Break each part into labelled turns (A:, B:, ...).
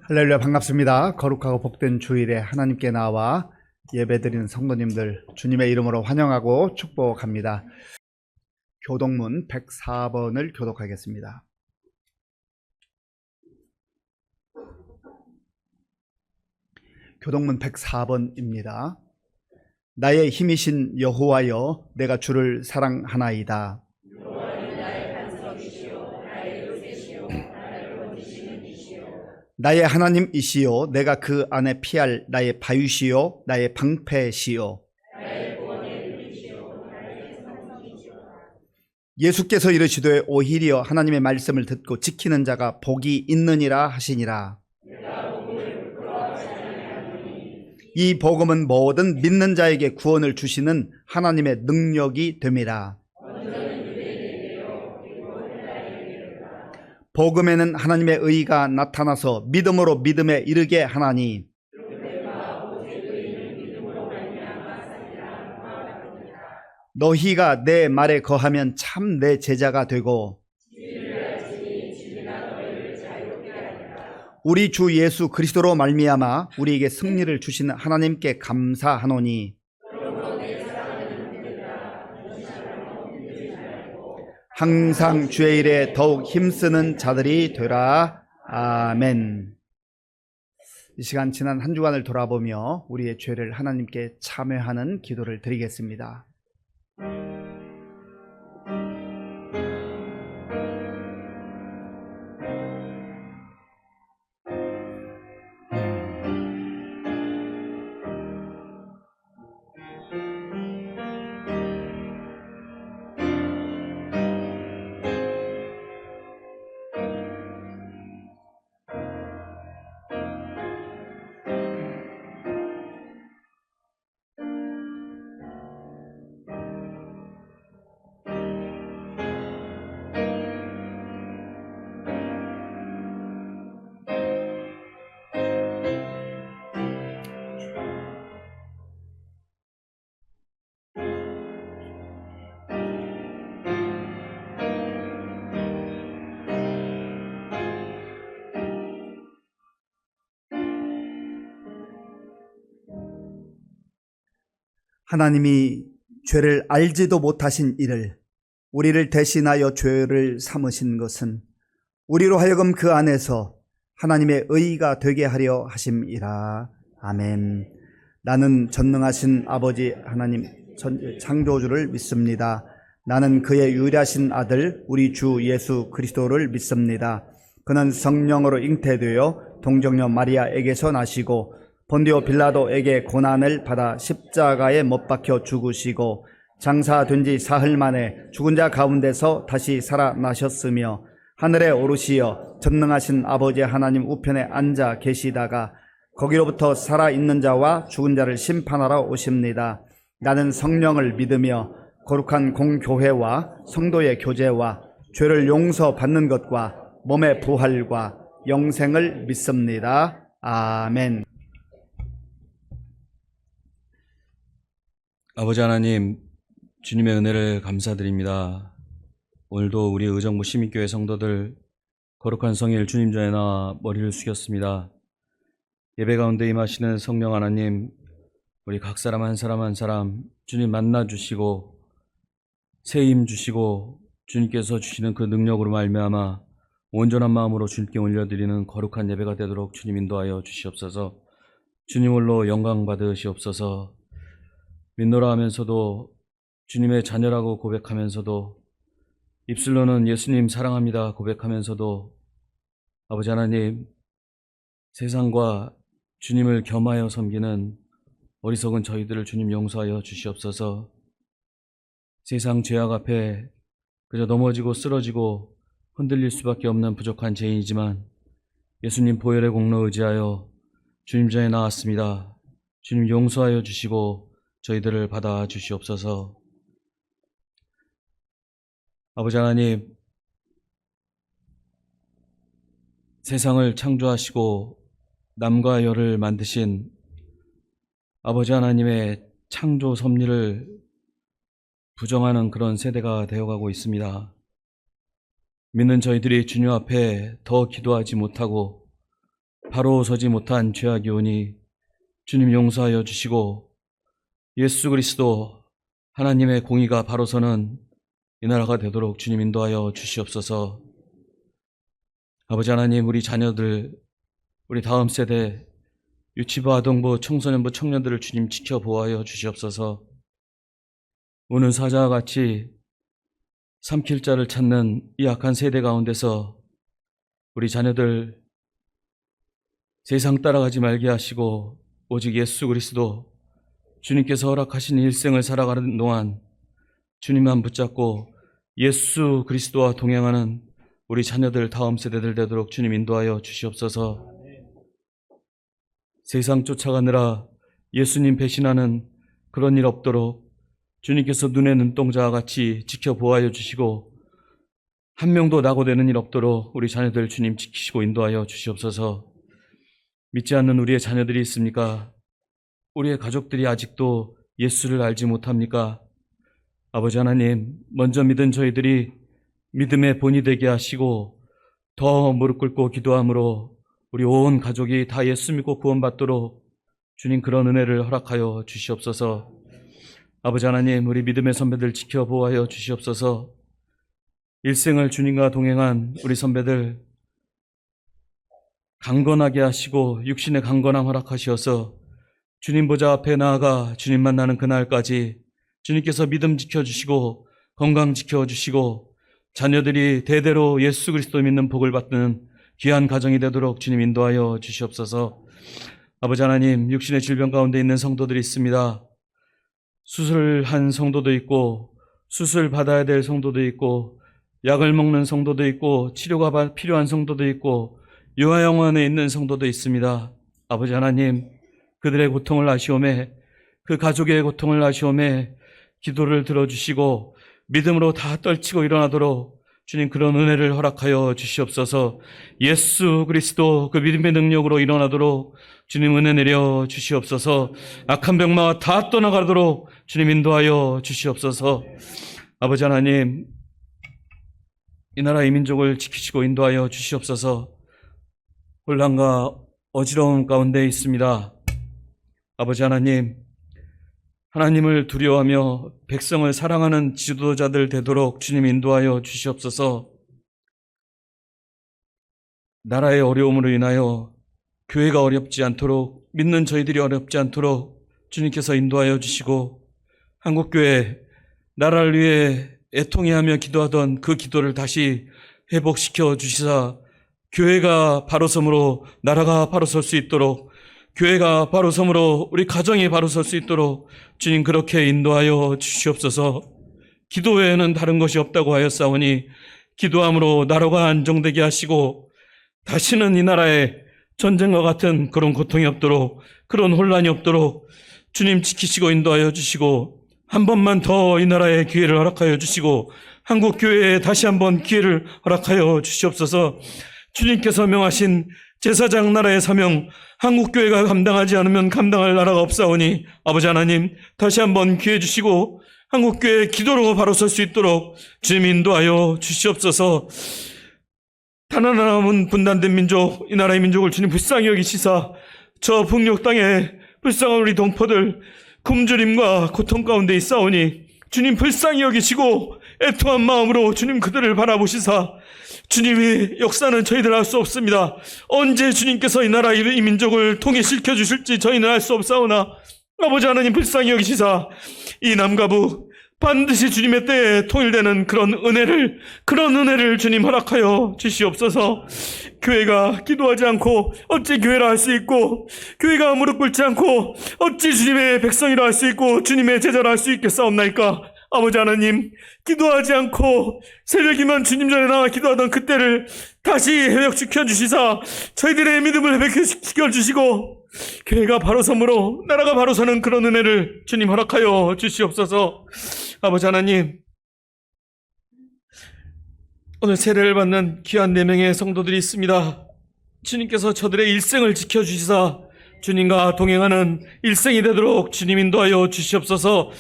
A: 할렐루야, 반갑습니다. 거룩하고 복된 주일에 하나님께 나와 예배드리는 성도님들 주님의 이름으로 환영하고 축복합니다. 교독문 104번을 교독하겠습니다. 교독문 104번입니다. 나의 힘이신 여호와여, 내가 주를 사랑하나이다. 나의 하나님이시요, 내가 그 안에 피할 나의 바위시요, 나의 방패시요. 예수께서 이르시되 오히려 하나님의 말씀을 듣고 지키는 자가 복이 있느니라 하시니라. 이 복음은 모든 믿는 자에게 구원을 주시는 하나님의 능력이 됨이라. 복음에는 하나님의 의가 나타나서 믿음으로 믿음에 이르게 하나니, 너희가 내 말에 거하면 참 내 제자가 되고 우리 주 예수 그리스도로 말미암아 우리에게 승리를 주시는 하나님께 감사하노니, 항상 주의 일에 더욱 힘쓰는 자들이 되라. 아멘. 이 시간 지난 한 주간을 돌아보며 우리의 죄를 하나님께 참회하는 기도를 드리겠습니다. 하나님이 죄를 알지도 못하신 이를 우리를 대신하여 죄를 삼으신 것은 우리로 하여금 그 안에서 하나님의 의가 되게 하려 하심이라. 아멘. 나는 전능하신 아버지 하나님 창조주를 믿습니다. 나는 그의 유일하신 아들 우리 주 예수 그리스도를 믿습니다. 그는 성령으로 잉태되어 동정녀 마리아에게서 나시고 본디오 빌라도에게 고난을 받아 십자가에 못 박혀 죽으시고 장사된 지 사흘 만에 죽은 자 가운데서 다시 살아나셨으며 하늘에 오르시어 전능하신 아버지 하나님 우편에 앉아 계시다가 거기로부터 살아있는 자와 죽은 자를 심판하러 오십니다. 나는 성령을 믿으며 거룩한 공교회와 성도의 교제와 죄를 용서받는 것과 몸의 부활과 영생을 믿습니다. 아멘.
B: 아버지 하나님, 주님의 은혜를 감사드립니다. 오늘도 우리 의정부 시민교회 성도들 거룩한 성일 주님 전에 나와 머리를 숙였습니다. 예배 가운데 임하시는 성령 하나님, 우리 각 사람 한 사람 한 사람 주님 만나 주시고 새 힘 주시고 주님께서 주시는 그 능력으로 말미암아 온전한 마음으로 주님께 올려드리는 거룩한 예배가 되도록 주님 인도하여 주시옵소서. 주님 홀로 영광 받으시옵소서. 믿노라 하면서도 주님의 자녀라고 고백하면서도 입술로는 예수님 사랑합니다 고백하면서도 아버지 하나님, 세상과 주님을 겸하여 섬기는 어리석은 저희들을 주님 용서하여 주시옵소서. 세상 죄악 앞에 그저 넘어지고 쓰러지고 흔들릴 수밖에 없는 부족한 죄인이지만 예수님 보혈의 공로 의지하여 주님 전에 나왔습니다. 주님 용서하여 주시고 저희들을 받아 주시옵소서. 아버지 하나님, 세상을 창조하시고 남과 여를 만드신 아버지 하나님의 창조 섭리를 부정하는 그런 세대가 되어가고 있습니다. 믿는 저희들이 주님 앞에 더 기도하지 못하고 바로 서지 못한 죄악이 오니 주님 용서하여 주시고 예수 그리스도 하나님의 공의가 바로 서는 이 나라가 되도록 주님 인도하여 주시옵소서. 아버지 하나님, 우리 자녀들, 우리 다음 세대, 유치부, 아동부, 청소년부, 청년들을 주님 지켜보아여 주시옵소서. 우는 사자와 같이 삼킬 자를 찾는 이 악한 세대 가운데서 우리 자녀들 세상 따라가지 말게 하시고 오직 예수 그리스도 주님께서 허락하신 일생을 살아가는 동안 주님만 붙잡고 예수 그리스도와 동행하는 우리 자녀들 다음 세대들 되도록 주님 인도하여 주시옵소서. 세상 쫓아가느라 예수님 배신하는 그런 일 없도록 주님께서 눈에 눈동자와 같이 지켜보아여 주시고 한 명도 낙오되는 일 없도록 우리 자녀들 주님 지키시고 인도하여 주시옵소서. 믿지 않는 우리의 자녀들이 있습니까? 우리의 가족들이 아직도 예수를 알지 못합니까? 아버지 하나님, 먼저 믿은 저희들이 믿음의 본이 되게 하시고 더 무릎 꿇고 기도함으로 우리 온 가족이 다 예수 믿고 구원받도록 주님 그런 은혜를 허락하여 주시옵소서. 아버지 하나님, 우리 믿음의 선배들 지켜보아여 주시옵소서. 일생을 주님과 동행한 우리 선배들 강건하게 하시고 육신의 강건함 허락하시어서 주님 보좌 앞에 나아가 주님 만나는 그날까지 주님께서 믿음 지켜주시고 건강 지켜주시고 자녀들이 대대로 예수 그리스도 믿는 복을 받는 귀한 가정이 되도록 주님 인도하여 주시옵소서. 아버지 하나님, 육신의 질병 가운데 있는 성도들이 있습니다. 수술한 성도도 있고 수술 받아야 될 성도도 있고 약을 먹는 성도도 있고 치료가 필요한 성도도 있고 유아영원에 있는 성도도 있습니다. 아버지 하나님, 그들의 고통을 아시오매 그 가족의 고통을 아시오매 기도를 들어주시고 믿음으로 다 떨치고 일어나도록 주님 그런 은혜를 허락하여 주시옵소서. 예수 그리스도 그 믿음의 능력으로 일어나도록 주님 은혜 내려 주시옵소서. 악한 병마와 다 떠나가도록 주님 인도하여 주시옵소서. 아버지 하나님, 이 나라 이 민족을 지키시고 인도하여 주시옵소서. 혼란과 어지러움 가운데 있습니다. 아버지 하나님, 하나님을 두려워하며 백성을 사랑하는 지도자들 되도록 주님 인도하여 주시옵소서. 나라의 어려움으로 인하여 교회가 어렵지 않도록, 믿는 저희들이 어렵지 않도록 주님께서 인도하여 주시고, 한국교회 나라를 위해 애통해하며 기도하던 그 기도를 다시 회복시켜 주시사 교회가 바로 섬으로 나라가 바로 설 수 있도록, 교회가 바로 섬으로 우리 가정이 바로 설 수 있도록 주님 그렇게 인도하여 주시옵소서. 기도 외에는 다른 것이 없다고 하였사오니 기도함으로 나라가 안정되게 하시고 다시는 이 나라에 전쟁과 같은 그런 고통이 없도록, 그런 혼란이 없도록 주님 지키시고 인도하여 주시고, 한 번만 더 이 나라에 기회를 허락하여 주시고 한국 교회에 다시 한번 기회를 허락하여 주시옵소서. 주님께서 명하신 제사장 나라의 사명, 한국교회가 감당하지 않으면 감당할 나라가 없사오니 아버지 하나님, 다시 한번 기회 주시고 한국교회 기도로 바로 설 수 있도록 주님 인도하여 주시옵소서. 단 하나 남은 분단된 민족, 이 나라의 민족을 주님 불쌍히 여기시사 저 북녘 땅에 불쌍한 우리 동포들 굶주림과 고통 가운데 있사오니 주님 불쌍히 여기시고 애통한 마음으로 주님 그들을 바라보시사 주님의 역사는 저희들 알 수 없습니다. 언제 주님께서 이 나라 이 민족을 통일시켜 주실지 저희는 알 수 없사오나 아버지 하나님 불쌍히 여기시사 이 남과 북 반드시 주님의 때에 통일되는 그런 은혜를 주님 허락하여 주시옵소서. 교회가 기도하지 않고 어찌 교회라 할 수 있고, 교회가 무릎 꿇지 않고 어찌 주님의 백성이라 할 수 있고 주님의 제자라 할 수 있겠사옵나이까. 아버지 하나님, 기도하지 않고 새벽이면 주님 전에 나와 기도하던 그때를 다시 회복시켜 주시사 저희들의 믿음을 회복시켜 주시고 교회가 바로 섬으로 나라가 바로 서는 그런 은혜를 주님 허락하여 주시옵소서. 아버지 하나님, 오늘 세례를 받는 귀한 4명의 성도들이 있습니다. 주님께서 저들의 일생을 지켜주시사 주님과 동행하는 일생이 되도록 주님 인도하여 주시옵소서.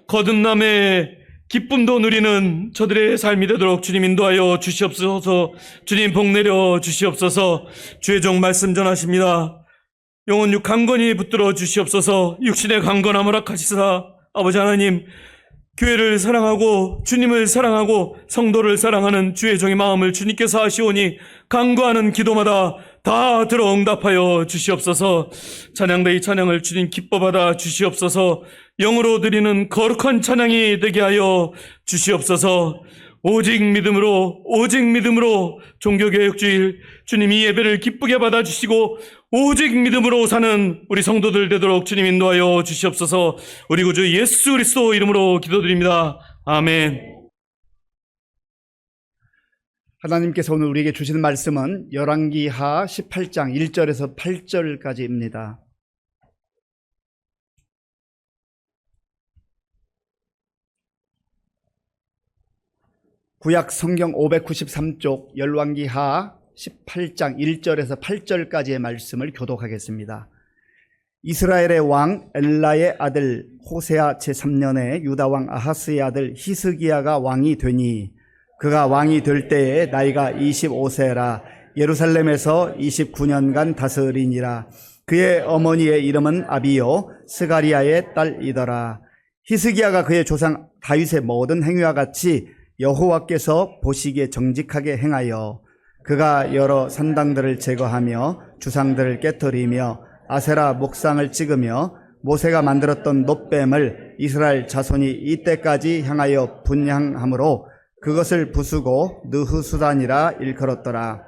B: 거듭남의 기쁨도 누리는 저들의 삶이 되도록 주님 인도하여 주시옵소서. 주님 복 내려 주시옵소서. 주의 종 말씀 전하십니다. 영혼 육 강건히 붙들어 주시옵소서. 육신의 강건함 허락하시사 아버지 하나님, 교회를 사랑하고 주님을 사랑하고 성도를 사랑하는 주의 종의 마음을 주님께서 아시오니 간구하는 기도마다 다 들어 응답하여 주시옵소서. 찬양대 이 찬양을 주님 기뻐 받아 주시옵소서. 영으로 드리는 거룩한 찬양이 되게 하여 주시옵소서. 오직 믿음으로 종교개혁주일 주님 이 예배를 기쁘게 받아주시고 오직 믿음으로 사는 우리 성도들 되도록 주님 인도하여 주시옵소서. 우리 구주 예수 그리스도 이름으로 기도드립니다. 아멘.
A: 하나님께서 오늘 우리에게 주시는 말씀은 열왕기하 18장 1절에서 8절까지입니다. 구약 성경 593쪽 열왕기하 18장 1절에서 8절까지의 말씀을 교독하겠습니다. 이스라엘의 왕 엘라의 아들 호세아 제3년에 유다 왕 아하스의 아들 히스기야가 왕이 되니 그가 왕이 될 때에 나이가 25세라 예루살렘에서 29년간 다스리니라. 그의 어머니의 이름은 아비요 스가리아의 딸이더라. 히스기야가 그의 조상 다윗의 모든 행위와 같이 여호와께서 보시기에 정직하게 행하여 그가 여러 산당들을 제거하며 주상들을 깨뜨리며 아세라 목상을 찍으며 모세가 만들었던 놋뱀을 이스라엘 자손이 이때까지 향하여 분향함으로 그것을 부수고 느흐수단이라 일컬었더라.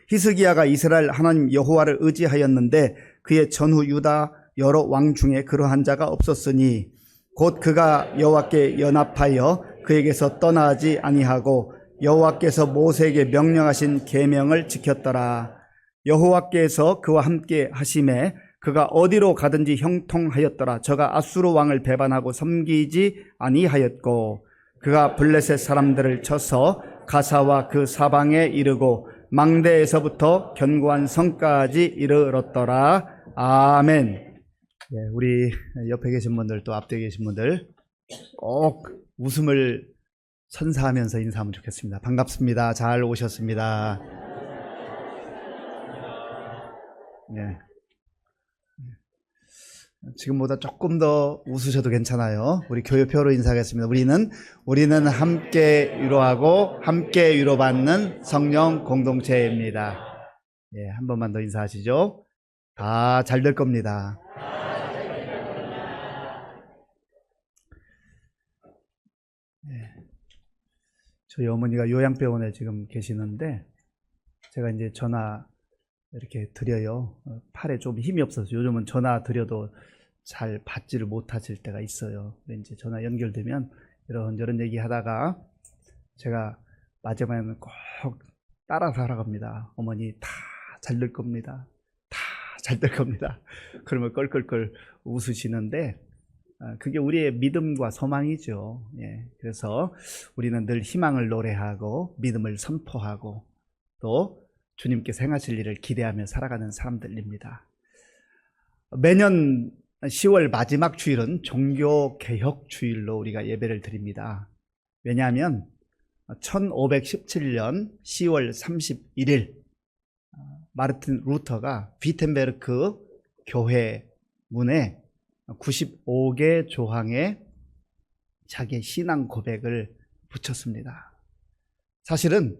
A: 히스기야가 이스라엘 하나님 여호와를 의지하였는데 그의 전후 유다 여러 왕 중에 그러한 자가 없었으니 곧 그가 여호와께 연합하여 그에게서 떠나지 아니하고 여호와께서 모세에게 명령하신 계명을 지켰더라. 여호와께서 그와 함께 하심에 그가 어디로 가든지 형통하였더라. 저가 아수르 왕을 배반하고 섬기지 아니하였고 그가 블레셋 사람들을 쳐서 가사와 그 사방에 이르고 망대에서부터 견고한 성까지 이르렀더라. 아멘. 우리 옆에 계신 분들 또 앞에 계신 분들 꼭 웃음을 선사하면서 인사하면 좋겠습니다. 반갑습니다. 잘 오셨습니다. 네. 지금보다 조금 더 웃으셔도 괜찮아요. 우리 교회표로 인사하겠습니다. 우리는 함께 위로하고 함께 위로받는 성령 공동체입니다. 예, 한 번만 더 인사하시죠. 다 잘 될 겁니다. 저희 어머니가 요양병원에 지금 계시는데 제가 이제 전화 이렇게 드려요. 팔에 좀 힘이 없어서 요즘은 전화 드려도 잘 받지를 못하실 때가 있어요. 근데 이제 전화 연결되면 이런저런 얘기하다가 제가 마지막에는 꼭 따라서 하라고 합니다. 어머니 다 잘 될 겁니다. 다 잘 될 겁니다. 그러면 껄껄껄 웃으시는데 그게 우리의 믿음과 소망이죠. 예, 그래서 우리는 늘 희망을 노래하고 믿음을 선포하고 또 주님께서 행하실 일을 기대하며 살아가는 사람들입니다. 매년 10월 마지막 주일은 종교개혁 주일로 우리가 예배를 드립니다. 왜냐하면 1517년 10월 31일 마르틴 루터가 비텐베르크 교회 문에 95개 조항의 자기의 신앙 고백을 붙였습니다. 사실은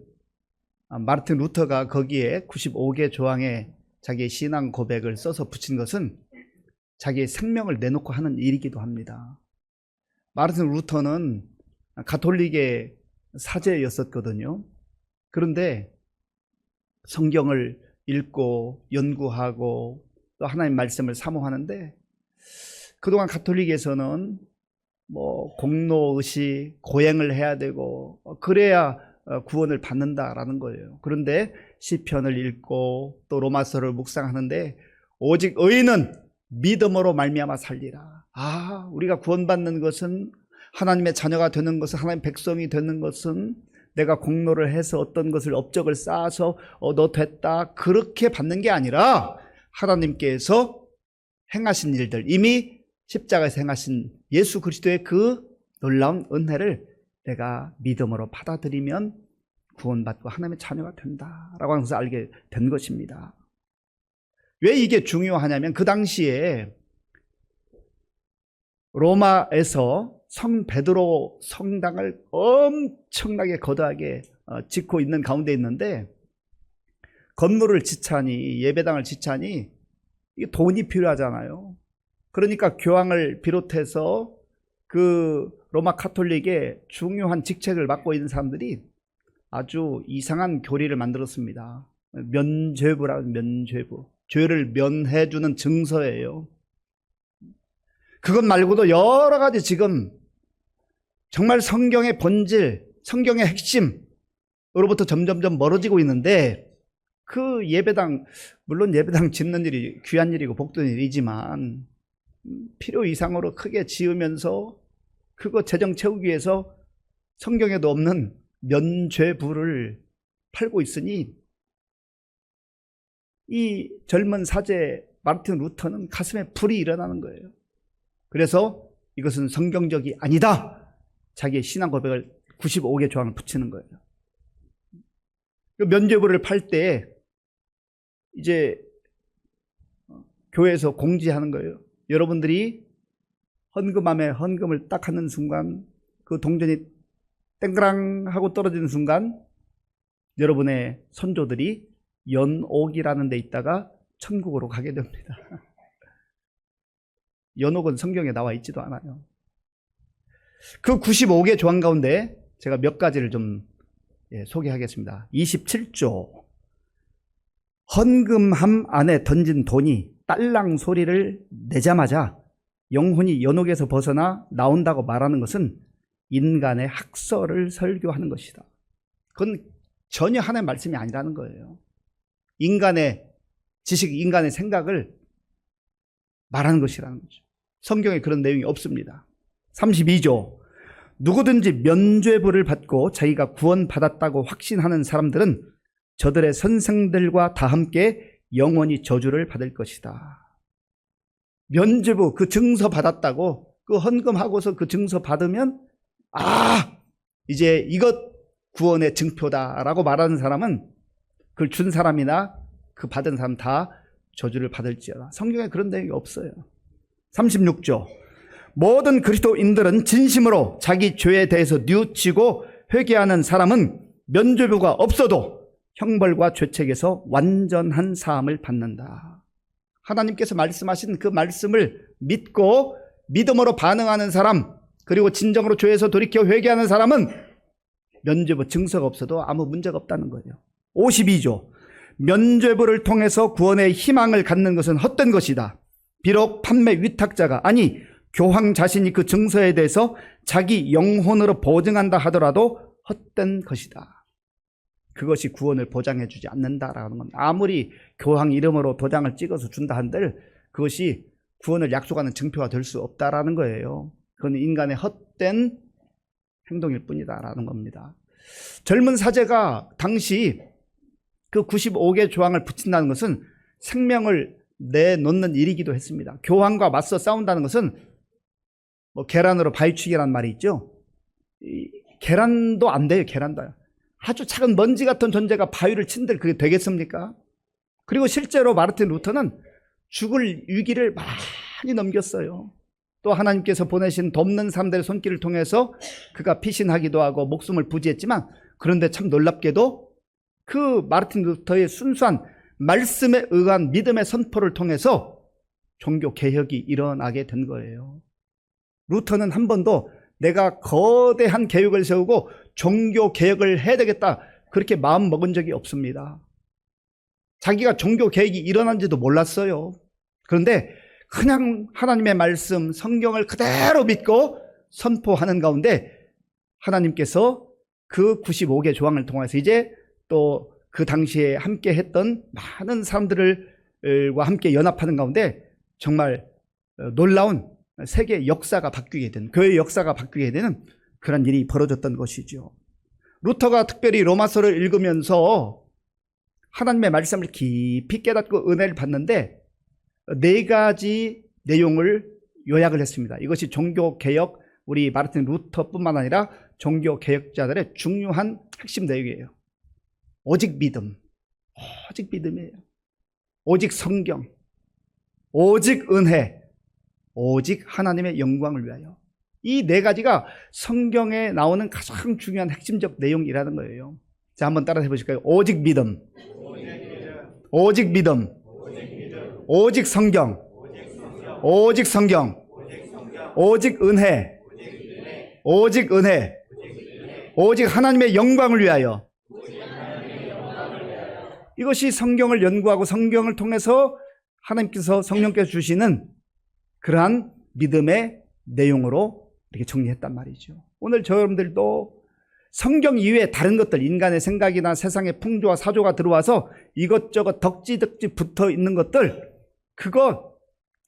A: 마르틴 루터가 거기에 95개 조항의 자기의 신앙 고백을 써서 붙인 것은 자기의 생명을 내놓고 하는 일이기도 합니다. 마르틴 루터는 가톨릭의 사제였었거든요. 그런데 성경을 읽고 연구하고 또 하나님 말씀을 사모하는데 그동안 가톨릭에서는 공로의식, 고행을 해야 되고 그래야 구원을 받는다라는 거예요. 그런데 시편을 읽고 또 로마서를 묵상하는데 오직 의인은 믿음으로 말미암아 살리라. 우리가 구원받는 것은 하나님의 자녀가 되는 것은 하나님의 백성이 되는 것은 내가 공로를 해서 어떤 것을 업적을 쌓아서 너 됐다 그렇게 받는 게 아니라 하나님께서 행하신 일들 이미 십자가에서 행하신 예수 그리스도의 그 놀라운 은혜를 내가 믿음으로 받아들이면 구원받고 하나님의 자녀가 된다라고 하는 것을 알게 된 것입니다. 왜 이게 중요하냐면 그 당시에 로마에서 성 베드로 성당을 엄청나게 거대하게 짓고 있는 가운데 있는데, 건물을 짓자니, 예배당을 짓자니 이게 돈이 필요하잖아요. 그러니까 교황을 비롯해서 그 로마 카톨릭의 중요한 직책을 맡고 있는 사람들이 아주 이상한 교리를 만들었습니다. 면죄부라는, 면죄부, 죄를 면해주는 증서예요. 그것 말고도 여러 가지 지금 정말 성경의 본질, 성경의 핵심으로부터 점점점 멀어지고 있는데, 그 예배당, 물론 예배당 짓는 일이 귀한 일이고 복된 일이지만 필요 이상으로 크게 지으면서 그거 재정 채우기 위해서 성경에도 없는 면죄부를 팔고 있으니, 이 젊은 사제 마르틴 루터는 가슴에 불이 일어나는 거예요. 그래서 이것은 성경적이 아니다, 자기의 신앙 고백을 95개 조항을 붙이는 거예요. 면죄부를 팔 때 이제 교회에서 공지하는 거예요. 여러분들이 헌금함에 헌금을 딱 하는 순간, 그 동전이 땡그랑 하고 떨어지는 순간 여러분의 선조들이 연옥이라는 데 있다가 천국으로 가게 됩니다. 연옥은 성경에 나와 있지도 않아요. 그 95개 조항 가운데 제가 몇 가지를 좀 소개하겠습니다. 27조, 헌금함 안에 던진 돈이 딸랑 소리를 내자마자 영혼이 연옥에서 벗어나 나온다고 말하는 것은 인간의 학설을 설교하는 것이다. 그건 전혀 하나님의 말씀이 아니라는 거예요. 인간의 지식, 인간의 생각을 말하는 것이라는 거죠. 성경에 그런 내용이 없습니다. 32조, 누구든지 면죄부를 받고 자기가 구원받았다고 확신하는 사람들은 저들의 선생들과 다 함께 영원히 저주를 받을 것이다. 면죄부, 그 증서 받았다고, 그 헌금하고서 그 증서 받으면 이제 이것 구원의 증표다라고 말하는 사람은, 그걸 준 사람이나 그 받은 사람 다 저주를 받을지어다. 성경에 그런 내용이 없어요. 36조, 모든 그리스도인들은 진심으로 자기 죄에 대해서 뉘우치고 회개하는 사람은 면죄부가 없어도 형벌과 죄책에서 완전한 사함을 받는다. 하나님께서 말씀하신 그 말씀을 믿고 믿음으로 반응하는 사람, 그리고 진정으로 죄에서 돌이켜 회개하는 사람은 면죄부 증서가 없어도 아무 문제가 없다는 거예요. 52조, 면죄부를 통해서 구원의 희망을 갖는 것은 헛된 것이다. 비록 판매 위탁자가, 아니 교황 자신이 그 증서에 대해서 자기 영혼으로 보증한다 하더라도 헛된 것이다. 그것이 구원을 보장해 주지 않는다라는 겁니다. 아무리 교황 이름으로 도장을 찍어서 준다 한들 그것이 구원을 약속하는 증표가 될 수 없다라는 거예요. 그건 인간의 헛된 행동일 뿐이다라는 겁니다. 젊은 사제가 당시 그 95개 조항을 붙인다는 것은 생명을 내놓는 일이기도 했습니다. 교황과 맞서 싸운다는 것은 계란으로 바위치기란 말이 있죠. 계란도 안 돼요. 계란도. 아주 작은 먼지 같은 존재가 바위를 친들 그게 되겠습니까? 그리고 실제로 마르틴 루터는 죽을 위기를 많이 넘겼어요. 또 하나님께서 보내신 돕는 사람들의 손길을 통해서 그가 피신하기도 하고 목숨을 부지했지만, 그런데 참 놀랍게도 그 마르틴 루터의 순수한 말씀에 의한 믿음의 선포를 통해서 종교 개혁이 일어나게 된 거예요. 루터는 한 번도 내가 거대한 계획을 세우고 종교 개혁을 해야 되겠다 그렇게 마음 먹은 적이 없습니다. 자기가 종교 개혁이 일어난지도 몰랐어요. 그런데 그냥 하나님의 말씀, 성경을 그대로 믿고 선포하는 가운데 하나님께서 그 95개 조항을 통해서 이제 또 그 당시에 함께 했던 많은 사람들과 함께 연합하는 가운데 정말 놀라운 세계 역사가 바뀌게 된, 교회의 역사가 바뀌게 되는 그런 일이 벌어졌던 것이죠. 루터가 특별히 로마서를 읽으면서 하나님의 말씀을 깊이 깨닫고 은혜를 받는데 4가지 내용을 요약을 했습니다. 이것이 종교개혁 우리 마르틴 루터뿐만 아니라 종교 개혁자들의 중요한 핵심 내용이에요. 오직 믿음, 오직 믿음이에요. 오직 성경, 오직 은혜, 오직 하나님의 영광을 위하여. 이 네 가지가 성경에 나오는 가장 중요한 핵심적 내용이라는 거예요. 자, 한번 따라 해보실까요? 오직 믿음, 오직 믿음, 오직 성경, 오직 성경, 오직 은혜, 오직 은혜, 오직 하나님의 영광을 위하여. 이것이 성경을 연구하고 성경을 통해서 하나님께서 성령께서 주시는 그러한 믿음의 내용으로 이렇게 정리했단 말이죠. 오늘 저 여러분들도 성경 이외에 다른 것들, 인간의 생각이나 세상의 풍조와 사조가 들어와서 이것저것 덕지덕지 붙어 있는 것들, 그거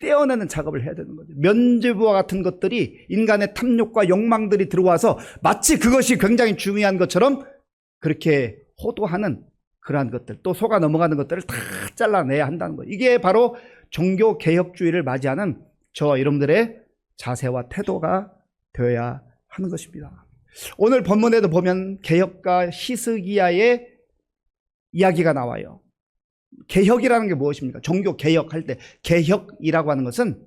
A: 떼어내는 작업을 해야 되는 거죠. 면죄부와 같은 것들이 인간의 탐욕과 욕망들이 들어와서 마치 그것이 굉장히 중요한 것처럼 그렇게 호도하는 그러한 것들, 또 속아 넘어가는 것들을 다 잘라내야 한다는 거예요. 이게 바로 종교개혁주의를 맞이하는 저와 여러분들의 자세와 태도가 되어야 하는 것입니다. 오늘 본문에도 보면 개혁가 히스기야의 이야기가 나와요. 개혁이라는 게 무엇입니까? 종교 개혁할 때 개혁이라고 하는 것은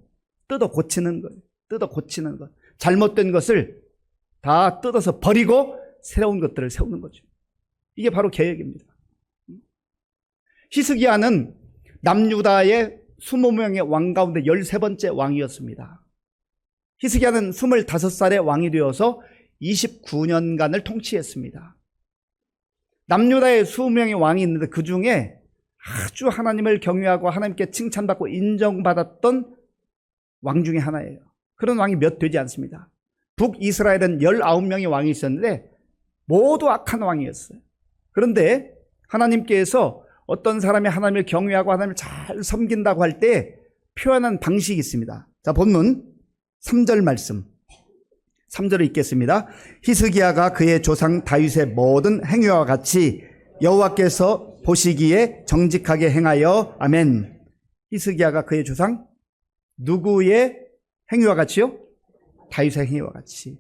A: 뜯어 고치는 거예요. 뜯어 고치는 것. 잘못된 것을 다 뜯어서 버리고 새로운 것들을 세우는 거죠. 이게 바로 개혁입니다. 히스기야는 남유다의 20명의 왕 가운데 13번째 왕이었습니다. 히스기야는 25살에 왕이 되어서 29년간을 통치했습니다. 남유다에 20명의 왕이 있는데 그 중에 아주 하나님을 경외하고 하나님께 칭찬받고 인정받았던 왕 중에 하나예요. 그런 왕이 몇 되지 않습니다. 북이스라엘은 19명의 왕이 있었는데 모두 악한 왕이었어요. 그런데 하나님께서 어떤 사람이 하나님을 경외하고 하나님을 잘 섬긴다고 할 때 표현한 방식이 있습니다. 자, 본문 3절 말씀. 3절을 읽겠습니다. 히스기야가 그의 조상 다윗의 모든 행위와 같이 여호와께서 보시기에 정직하게 행하여. 아멘. 히스기야가 그의 조상 누구의 행위와 같이요? 다윗의 행위와 같이.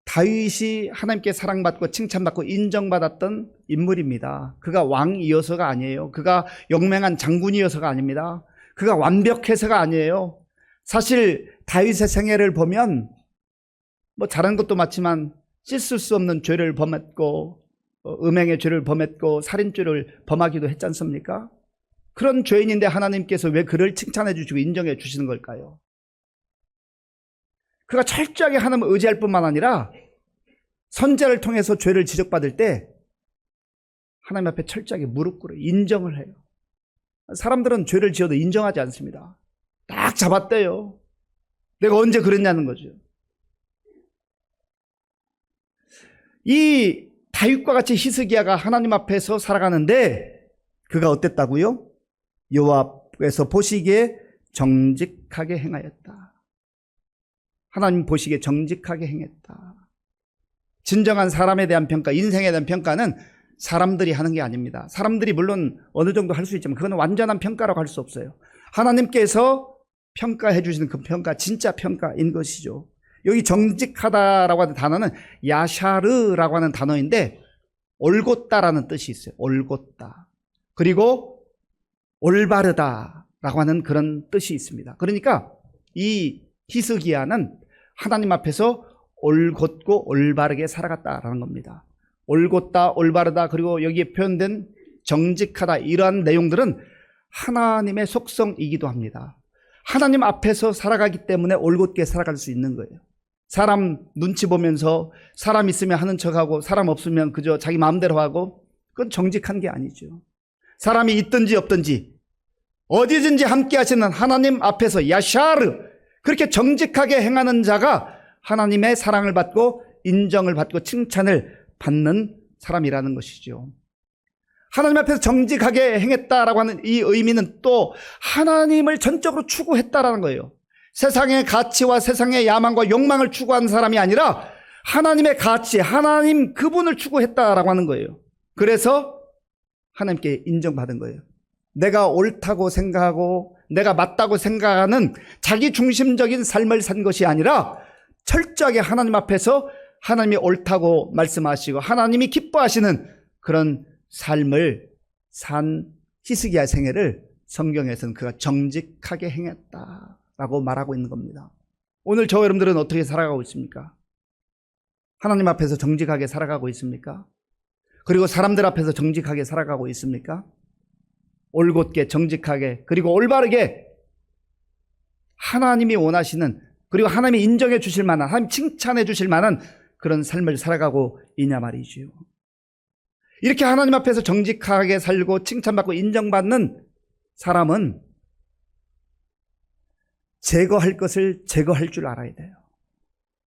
A: 다윗이 하나님께 사랑받고 칭찬받고 인정받았던 인물입니다. 그가 왕이어서가 아니에요. 그가 영맹한 장군이어서가 아닙니다. 그가 완벽해서가 아니에요. 사실 다윗의 생애를 보면 뭐 잘한 것도 맞지만 씻을 수 없는 죄를 범했고 음행의 죄를 범했고 살인죄를 범하기도 했지 않습니까? 그런 죄인인데 하나님께서 왜 그를 칭찬해 주시고 인정해 주시는 걸까요? 그가 철저하게 하나님을 의지할 뿐만 아니라 선제를 통해서 죄를 지적받을 때 하나님 앞에 철저하게 무릎 꿇어 인정을 해요. 사람들은 죄를 지어도 인정하지 않습니다. 딱 잡았대요. 내가 언제 그랬냐는 거죠. 이 다윗과 같이 히스기야가 하나님 앞에서 살아가는데 그가 어땠다고요? 여호와께서 보시기에 정직하게 행하였다. 하나님 보시기에 정직하게 행했다. 진정한 사람에 대한 평가, 인생에 대한 평가는 사람들이 하는 게 아닙니다. 사람들이 물론 어느 정도 할 수 있지만 그건 완전한 평가라고 할 수 없어요. 하나님께서 평가해 주시는 그 평가, 진짜 평가인 것이죠. 여기 정직하다라고 하는 단어는 야샤르라고 하는 단어인데 올곧다라는 뜻이 있어요. 올곧다. 그리고 올바르다라고 하는 그런 뜻이 있습니다. 그러니까 이 히스기야는 하나님 앞에서 올곧고 올바르게 살아갔다라는 겁니다. 올곧다, 올바르다, 그리고 여기에 표현된 정직하다, 이러한 내용들은 하나님의 속성이기도 합니다. 하나님 앞에서 살아가기 때문에 올곧게 살아갈 수 있는 거예요. 사람 눈치 보면서 사람 있으면 하는 척하고 사람 없으면 그저 자기 마음대로 하고 그건 정직한 게 아니죠. 사람이 있든지 없든지 어디든지 함께 하시는 하나님 앞에서 야샤르, 그렇게 정직하게 행하는 자가 하나님의 사랑을 받고 인정을 받고 칭찬을 받는 사람이라는 것이죠. 하나님 앞에서 정직하게 행했다라고 하는 이 의미는 또 하나님을 전적으로 추구했다라는 거예요. 세상의 가치와 세상의 야망과 욕망을 추구하는 사람이 아니라 하나님의 가치, 하나님 그분을 추구했다라고 하는 거예요. 그래서 하나님께 인정받은 거예요. 내가 옳다고 생각하고 내가 맞다고 생각하는 자기 중심적인 삶을 산 것이 아니라 철저하게 하나님 앞에서 하나님이 옳다고 말씀하시고 하나님이 기뻐하시는 그런 삶을 산 히스기야 생애를 성경에서는 그가 정직하게 행했다라고 말하고 있는 겁니다. 오늘 저와 여러분들은 어떻게 살아가고 있습니까? 하나님 앞에서 정직하게 살아가고 있습니까? 그리고 사람들 앞에서 정직하게 살아가고 있습니까? 올곧게 정직하게 그리고 올바르게 하나님이 원하시는 그리고 하나님이 인정해 주실 만한 하나님 칭찬해 주실 만한 그런 삶을 살아가고 있냐 말이지요. 이렇게 하나님 앞에서 정직하게 살고 칭찬받고 인정받는 사람은 제거할 것을 제거할 줄 알아야 돼요.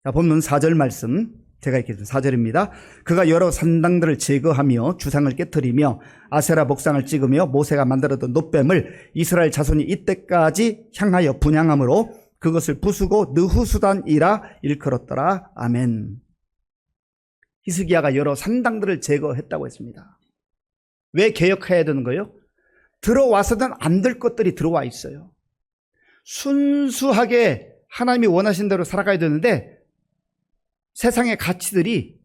A: 자, 본문 4절 말씀 제가 읽겠습니다. 4절입니다. 그가 여러 산당들을 제거하며 주상을 깨뜨리며 아세라 목상을 찍으며 모세가 만들었던 놋뱀을 이스라엘 자손이 이때까지 향하여 분향함으로 그것을 부수고 느후수단이라 일컬었더라. 아멘. 히스기야가 여러 산당들을 제거했다고 했습니다. 왜 개혁해야 되는 거예요? 들어와서는 안 될 것들이 들어와 있어요. 순수하게 하나님이 원하신 대로 살아가야 되는데 세상의 가치들이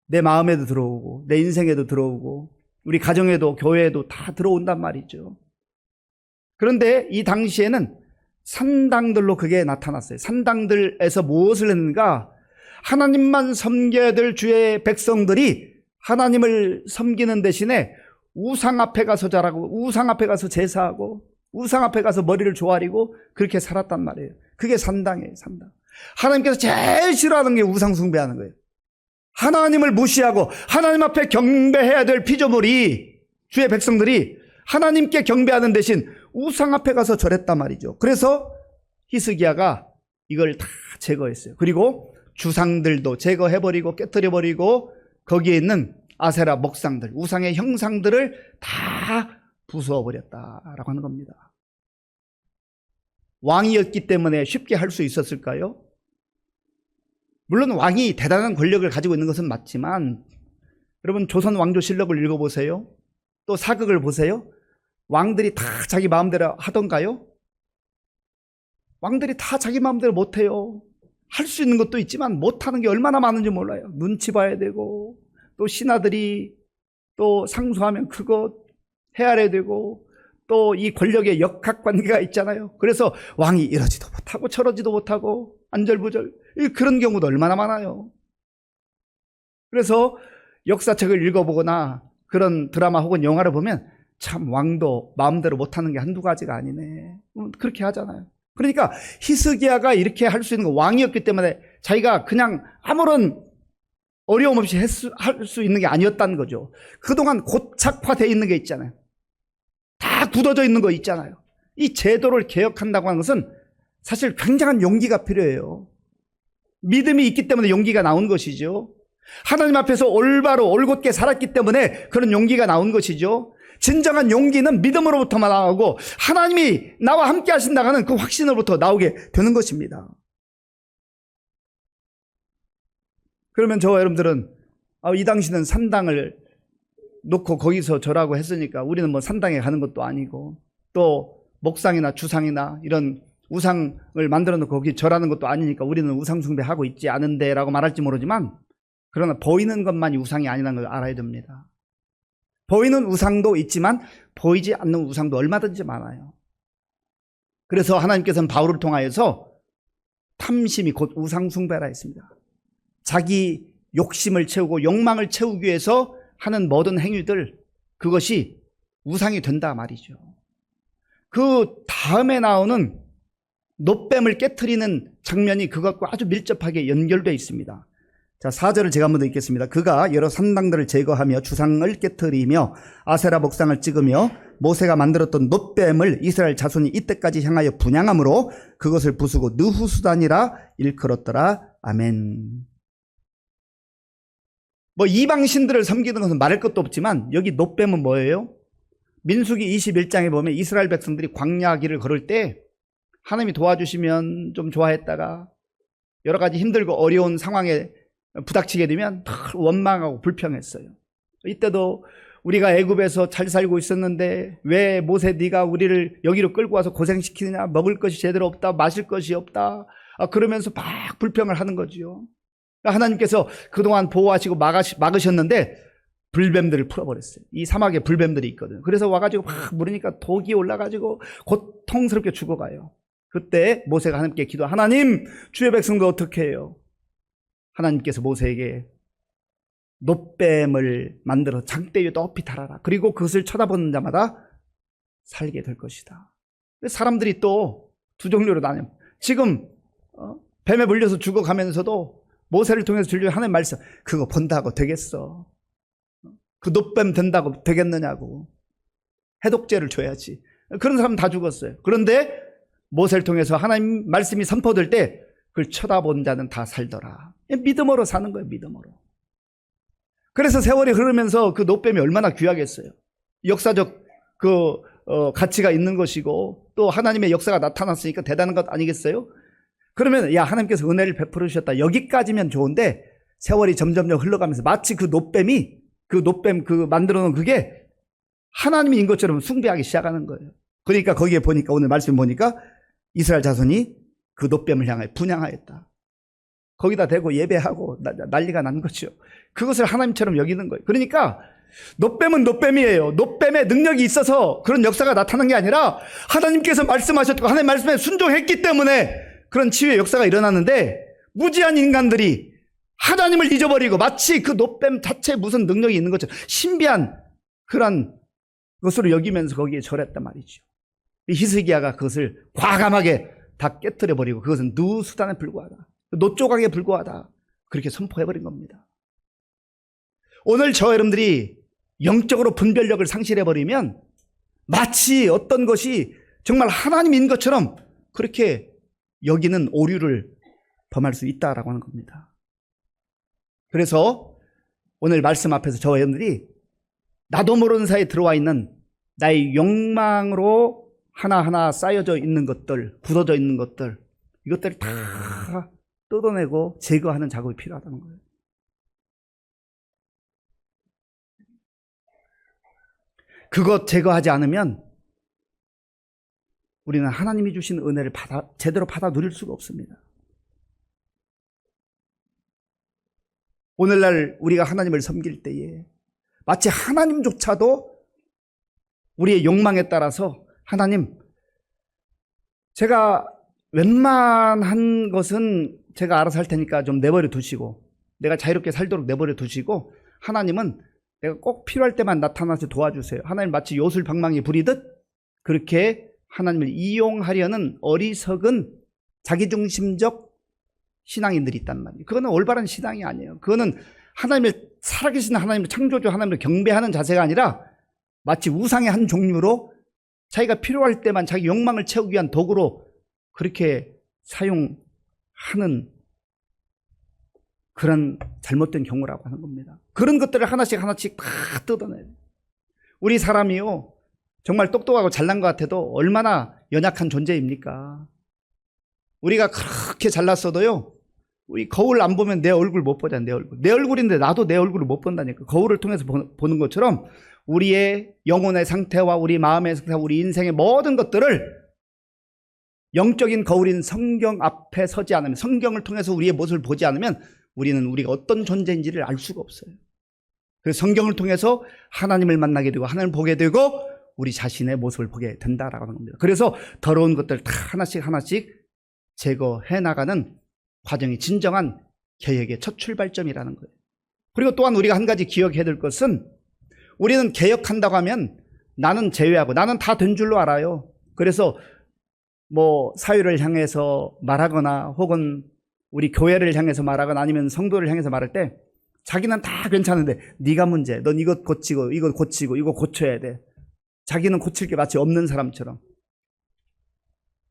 A: 내 마음에도 들어오고 내 인생에도 들어오고 우리 가정에도 교회에도 다 들어온단 말이죠. 그런데 이 당시에는 산당들로 그게 나타났어요. 산당들에서 무엇을 했는가? 하나님만 섬겨야 될 주의 백성들이 하나님을 섬기는 대신에 우상 앞에 가서 절하고 우상 앞에 가서 제사하고 우상 앞에 가서 머리를 조아리고 그렇게 살았단 말이에요. 그게 산당이에요. 산당. 하나님께서 제일 싫어하는 게 우상 숭배하는 거예요. 하나님을 무시하고 하나님 앞에 경배해야 될 피조물이 주의 백성들이 하나님께 경배하는 대신 우상 앞에 가서 절했단 말이죠. 그래서 히스기야가 이걸 다 제거했어요. 그리고 주상들도 제거해버리고 깨뜨려버리고 거기에 있는 아세라 목상들, 우상의 형상들을 다 부숴버렸다라고 하는 겁니다. 왕이었기 때문에 쉽게 할 수 있었을까요? 물론 왕이 대단한 권력을 가지고 있는 것은 맞지만 여러분 조선 왕조실록을 읽어보세요. 또 사극을 보세요. 왕들이 다 자기 마음대로 하던가요? 왕들이 다 자기 마음대로 못해요. 할 수 있는 것도 있지만 못하는 게 얼마나 많은지 몰라요. 눈치 봐야 되고 또 신하들이 또 상소하면 그거 헤아려야 되고 또 이 권력의 역학관계가 있잖아요. 그래서 왕이 이러지도 못하고 저러지도 못하고 안절부절 그런 경우도 얼마나 많아요. 그래서 역사책을 읽어보거나 그런 드라마 혹은 영화를 보면 참 왕도 마음대로 못하는 게 한두 가지가 아니네 그렇게 하잖아요. 그러니까 히스기야가 이렇게 할 수 있는 거 왕이었기 때문에 자기가 그냥 아무런 어려움 없이 할 수 있는 게 아니었다는 거죠. 그동안 고착화되어 있는 게 있잖아요. 다 굳어져 있는 거 있잖아요. 이 제도를 개혁한다고 하는 것은 사실 굉장한 용기가 필요해요. 믿음이 있기 때문에 용기가 나온 것이죠. 하나님 앞에서 올바로 올곧게 살았기 때문에 그런 용기가 나온 것이죠. 진정한 용기는 믿음으로부터만 나오고 하나님이 나와 함께 하신다고 하는 그 확신으로부터 나오게 되는 것입니다. 그러면 저와 여러분들은 이 당시는 산당을 놓고 거기서 절하고 했으니까 우리는 뭐 산당에 가는 것도 아니고 또 목상이나 주상이나 이런 우상을 만들어 놓고 거기 절하는 것도 아니니까 우리는 우상 숭배하고 있지 않은데 라고 말할지 모르지만 그러나 보이는 것만이 우상이 아니라는 걸 알아야 됩니다. 보이는 우상도 있지만 보이지 않는 우상도 얼마든지 많아요. 그래서 하나님께서는 바울을 통하여서 탐심이 곧 우상 숭배라 했습니다. 자기 욕심을 채우고 욕망을 채우기 위해서 하는 모든 행위들 그것이 우상이 된다 말이죠. 그 다음에 나오는 놋뱀을 깨트리는 장면이 그것과 아주 밀접하게 연결되어 있습니다. 자, 4절을 제가 한번 더 읽겠습니다. 그가 여러 산당들을 제거하며 주상을 깨트리며 아세라 목상을 찍으며 모세가 만들었던 놋뱀을 이스라엘 자손이 이때까지 향하여 분향함으로 그것을 부수고 느후수단이라 일컬었더라. 아멘. 뭐 이방신들을 섬기는 것은 말할 것도 없지만 여기 놋뱀은 뭐예요? 민수기 21장에 보면 이스라엘 백성들이 광야 길을 걸을 때 하나님이 도와주시면 좀 좋아했다가 여러 가지 힘들고 어려운 상황에 부닥치게 되면 원망하고 불평했어요. 이때도 우리가 애굽에서 잘 살고 있었는데 왜 모세 네가 우리를 여기로 끌고 와서 고생시키느냐? 먹을 것이 제대로 없다, 마실 것이 없다, 그러면서 막 불평을 하는 거지요. 하나님께서 그동안 보호하시고 막으셨는데 불뱀들을 풀어버렸어요. 이 사막에 불뱀들이 있거든요. 그래서 와가지고 막 물으니까 독이 올라가지고 고통스럽게 죽어가요. 그때 모세가 하나님께 기도, 하나님, 주의 백성도 어떻게 해요? 하나님께서 모세에게 놋뱀을 만들어 장대 위에 높이 달아라. 그리고 그것을 쳐다보는 자마다 살게 될 것이다. 사람들이 또 두 종류로 나뉘어. 지금 뱀에 물려서 죽어가면서도 모세를 통해서 들려 하나님 말씀, 그거 본다고 되겠어? 그 놋뱀 된다고 되겠느냐고. 해독제를 줘야지. 그런 사람 다 죽었어요. 그런데 모세를 통해서 하나님 말씀이 선포될 때 그걸 쳐다본 자는 다 살더라. 믿음으로 사는 거예요. 믿음으로. 그래서 세월이 흐르면서 그 놋뱀이 얼마나 귀하겠어요. 역사적 가치가 있는 것이고 또 하나님의 역사가 나타났으니까 대단한 것 아니겠어요? 그러면 야, 하나님께서 은혜를 베풀어 주셨다. 여기까지면 좋은데 세월이 점점 흘러가면서 마치 그 놋뱀이 그 만들어 놓은 그게 하나님인 것처럼 숭배하기 시작하는 거예요. 그러니까 거기에 보니까 오늘 말씀 보니까 이스라엘 자손이 그 놋뱀을 향하여 분향하였다. 거기다 대고 예배하고 난리가 난 거죠. 그것을 하나님처럼 여기는 거예요. 그러니까 놋뱀은 놋뱀이에요. 놋뱀의 능력이 있어서 그런 역사가 나타난 게 아니라 하나님께서 말씀하셨고 하나님 말씀에 순종했기 때문에 그런 치유의 역사가 일어났는데 무지한 인간들이 하나님을 잊어버리고 마치 그 놋뱀 자체에 무슨 능력이 있는 것처럼 신비한 그런 것으로 여기면서 거기에 절했단 말이죠. 히스기야가 그것을 과감하게 다 깨뜨려버리고 그것은 누수단에 불과하다. 노조각에 불과하다. 그렇게 선포해버린 겁니다. 오늘 저 여러분들이 영적으로 분별력을 상실해버리면 마치 어떤 것이 정말 하나님인 것처럼 그렇게 여기는 오류를 범할 수 있다라고 하는 겁니다. 그래서 오늘 말씀 앞에서 저 여러분들이 나도 모르는 사이에 들어와 있는 나의 욕망으로 하나하나 쌓여져 있는 것들, 굳어져 있는 것들, 이것들을 다 뜯어내고 제거하는 작업이 필요하다는 거예요. 그것 제거하지 않으면 우리는 하나님이 주신 은혜를 제대로 받아 누릴 수가 없습니다. 오늘날 우리가 하나님을 섬길 때에 마치 하나님조차도 우리의 욕망에 따라서 하나님, 제가 웬만한 것은 제가 알아서 할 테니까 좀 내버려 두시고 내가 자유롭게 살도록 내버려 두시고 하나님은 내가 꼭 필요할 때만 나타나서 도와주세요. 하나님 마치 요술방망이 부리듯 그렇게 하나님을 이용하려는 어리석은 자기중심적 신앙인들이 있단 말이에요. 그거는 올바른 신앙이 아니에요. 그거는 하나님을, 살아계신 하나님을, 창조주 하나님을 경배하는 자세가 아니라 마치 우상의 한 종류로 자기가 필요할 때만 자기 욕망을 채우기 위한 도구로 그렇게 사용하는 그런 잘못된 경우라고 하는 겁니다. 그런 것들을 하나씩 하나씩 다 뜯어내요. 우리 사람이요, 정말 똑똑하고 잘난 것 같아도 얼마나 연약한 존재입니까? 우리가 그렇게 잘났어도요, 우리 거울 안 보면 내 얼굴 못 보잖아. 내 얼굴인데 나도 내 얼굴을 못 본다니까. 거울을 통해서 보는 것처럼 우리의 영혼의 상태와 우리 마음의 상태와 우리 인생의 모든 것들을 영적인 거울인 성경 앞에 서지 않으면, 성경을 통해서 우리의 모습을 보지 않으면 우리는 우리가 어떤 존재인지를 알 수가 없어요. 그래서 성경을 통해서 하나님을 만나게 되고 하나님을 보게 되고 우리 자신의 모습을 보게 된다라고 하는 겁니다. 그래서 더러운 것들 다 하나씩 하나씩 제거해 나가는 과정이 진정한 개혁의 첫 출발점이라는 거예요. 그리고 또한 우리가 한 가지 기억해야 될 것은, 우리는 개혁한다고 하면 나는 제외하고 나는 다 된 줄로 알아요. 그래서 뭐 사회를 향해서 말하거나 혹은 우리 교회를 향해서 말하거나 아니면 성도를 향해서 말할 때 자기는 다 괜찮은데 네가 문제, 넌 이것 고치고 이거 고치고 이거 고쳐야 돼. 자기는 고칠 게 마치 없는 사람처럼.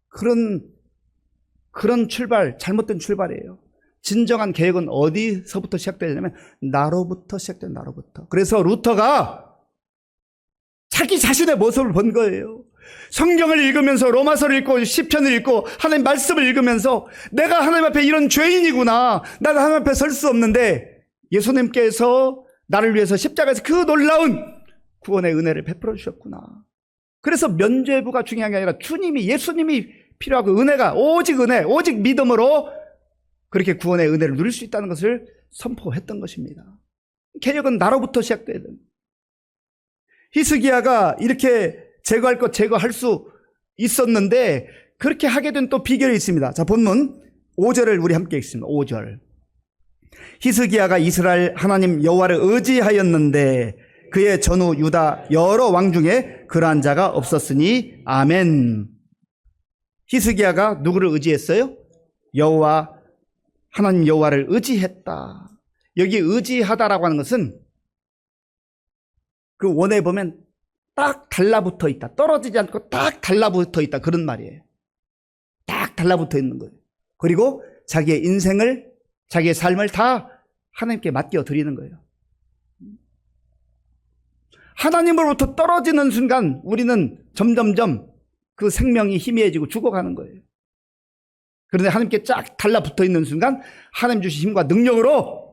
A: 그런 출발, 잘못된 출발이에요. 진정한 개혁은 어디서부터 시작되냐면 나로부터 시작돼요. 나로부터. 그래서 루터가 자기 자신의 모습을 본 거예요. 성경을 읽으면서 로마서를 읽고 시편을 읽고 하나님 말씀을 읽으면서 내가 하나님 앞에 이런 죄인이구나, 나도 하나님 앞에 설 수 없는데 예수님께서 나를 위해서 십자가에서 그 놀라운 구원의 은혜를 베풀어 주셨구나. 그래서 면죄부가 중요한 게 아니라 예수님이 필요하고 은혜가 오직 은혜, 오직 믿음으로 그렇게 구원의 은혜를 누릴 수 있다는 것을 선포했던 것입니다. 개혁은 나로부터 시작돼야 됩니다. 히스기야가 이렇게 제거할 것 제거할 수 있었는데 그렇게 하게 된 또 비결이 있습니다. 자, 본문 5절을 우리 함께 읽습니다. 5절. 히스기야가 이스라엘 하나님 여호와를 의지하였는데 그의 전후 유다 여러 왕 중에 그러한 자가 없었으니 아멘. 히스기야가 누구를 의지했어요? 여호와 하나님 여호와를 의지했다. 여기 의지하다라고 하는 것은 그 원어에 보면 딱 달라붙어 있다. 떨어지지 않고 딱 달라붙어 있다. 그런 말이에요. 딱 달라붙어 있는 거예요. 그리고 자기의 인생을, 자기의 삶을 다 하나님께 맡겨 드리는 거예요. 하나님으로부터 떨어지는 순간 우리는 점점점 그 생명이 희미해지고 죽어가는 거예요. 그런데 하나님께 쫙 달라붙어 있는 순간 하나님 주신 힘과 능력으로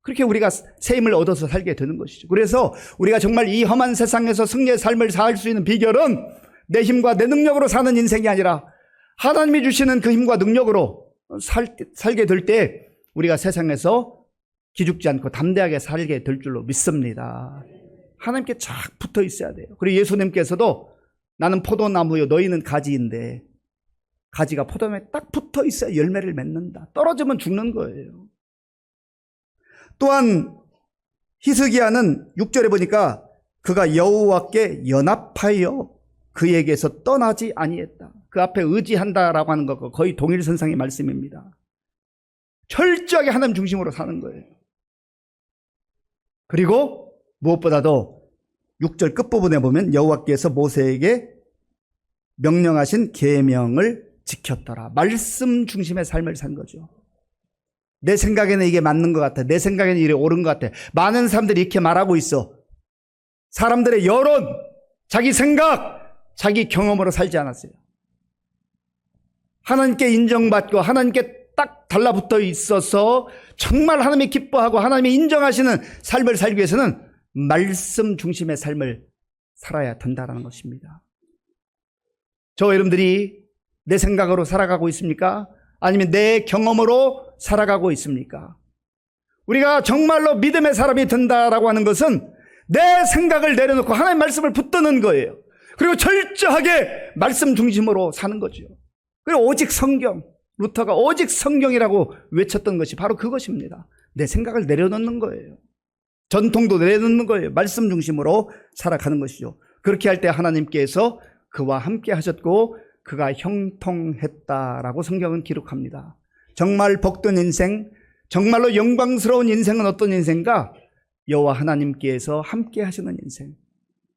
A: 그렇게 우리가 새 힘을 얻어서 살게 되는 것이죠. 그래서 우리가 정말 이 험한 세상에서 승리의 삶을 살 수 있는 비결은 내 힘과 내 능력으로 사는 인생이 아니라 하나님이 주시는 그 힘과 능력으로 살게 될 때 우리가 세상에서 기죽지 않고 담대하게 살게 될 줄로 믿습니다. 하나님께 쫙 붙어 있어야 돼요. 그리고 예수님께서도 나는 포도나무요 너희는 가지인데 가지가 포도나무에 딱 붙어 있어야 열매를 맺는다. 떨어지면 죽는 거예요. 또한 히스기야는 6절에 보니까 그가 여호와께 연합하여 그에게서 떠나지 아니했다. 그 앞에 의지한다라고 하는 것과 거의 동일선상의 말씀입니다. 철저하게 하나님 중심으로 사는 거예요. 그리고 무엇보다도 6절 끝부분에 보면 여호와께서 모세에게 명령하신 계명을 지켰더라. 말씀 중심의 삶을 산 거죠. 내 생각에는 이게 맞는 것 같아. 내 생각에는 이게 옳은 것 같아. 많은 사람들이 이렇게 말하고 있어. 사람들의 여론, 자기 생각, 자기 경험으로 살지 않았어요. 하나님께 인정받고 하나님께 딱 달라붙어 있어서 정말 하나님이 기뻐하고 하나님이 인정하시는 삶을 살기 위해서는 말씀 중심의 삶을 살아야 된다는 것입니다. 저와 여러분들이 내 생각으로 살아가고 있습니까? 아니면 내 경험으로 살아가고 있습니까? 우리가 정말로 믿음의 사람이 된다라고 하는 것은 내 생각을 내려놓고 하나님의 말씀을 붙드는 거예요. 그리고 철저하게 말씀 중심으로 사는 거죠. 그리고 오직 성경, 루터가 오직 성경이라고 외쳤던 것이 바로 그것입니다. 내 생각을 내려놓는 거예요. 전통도 내려놓는 거예요. 말씀 중심으로 살아가는 것이죠. 그렇게 할 때 하나님께서 그와 함께 하셨고 그가 형통했다라고 성경은 기록합니다. 정말 복된 인생, 정말로 영광스러운 인생은 어떤 인생인가? 여호와 하나님께서 함께 하시는 인생.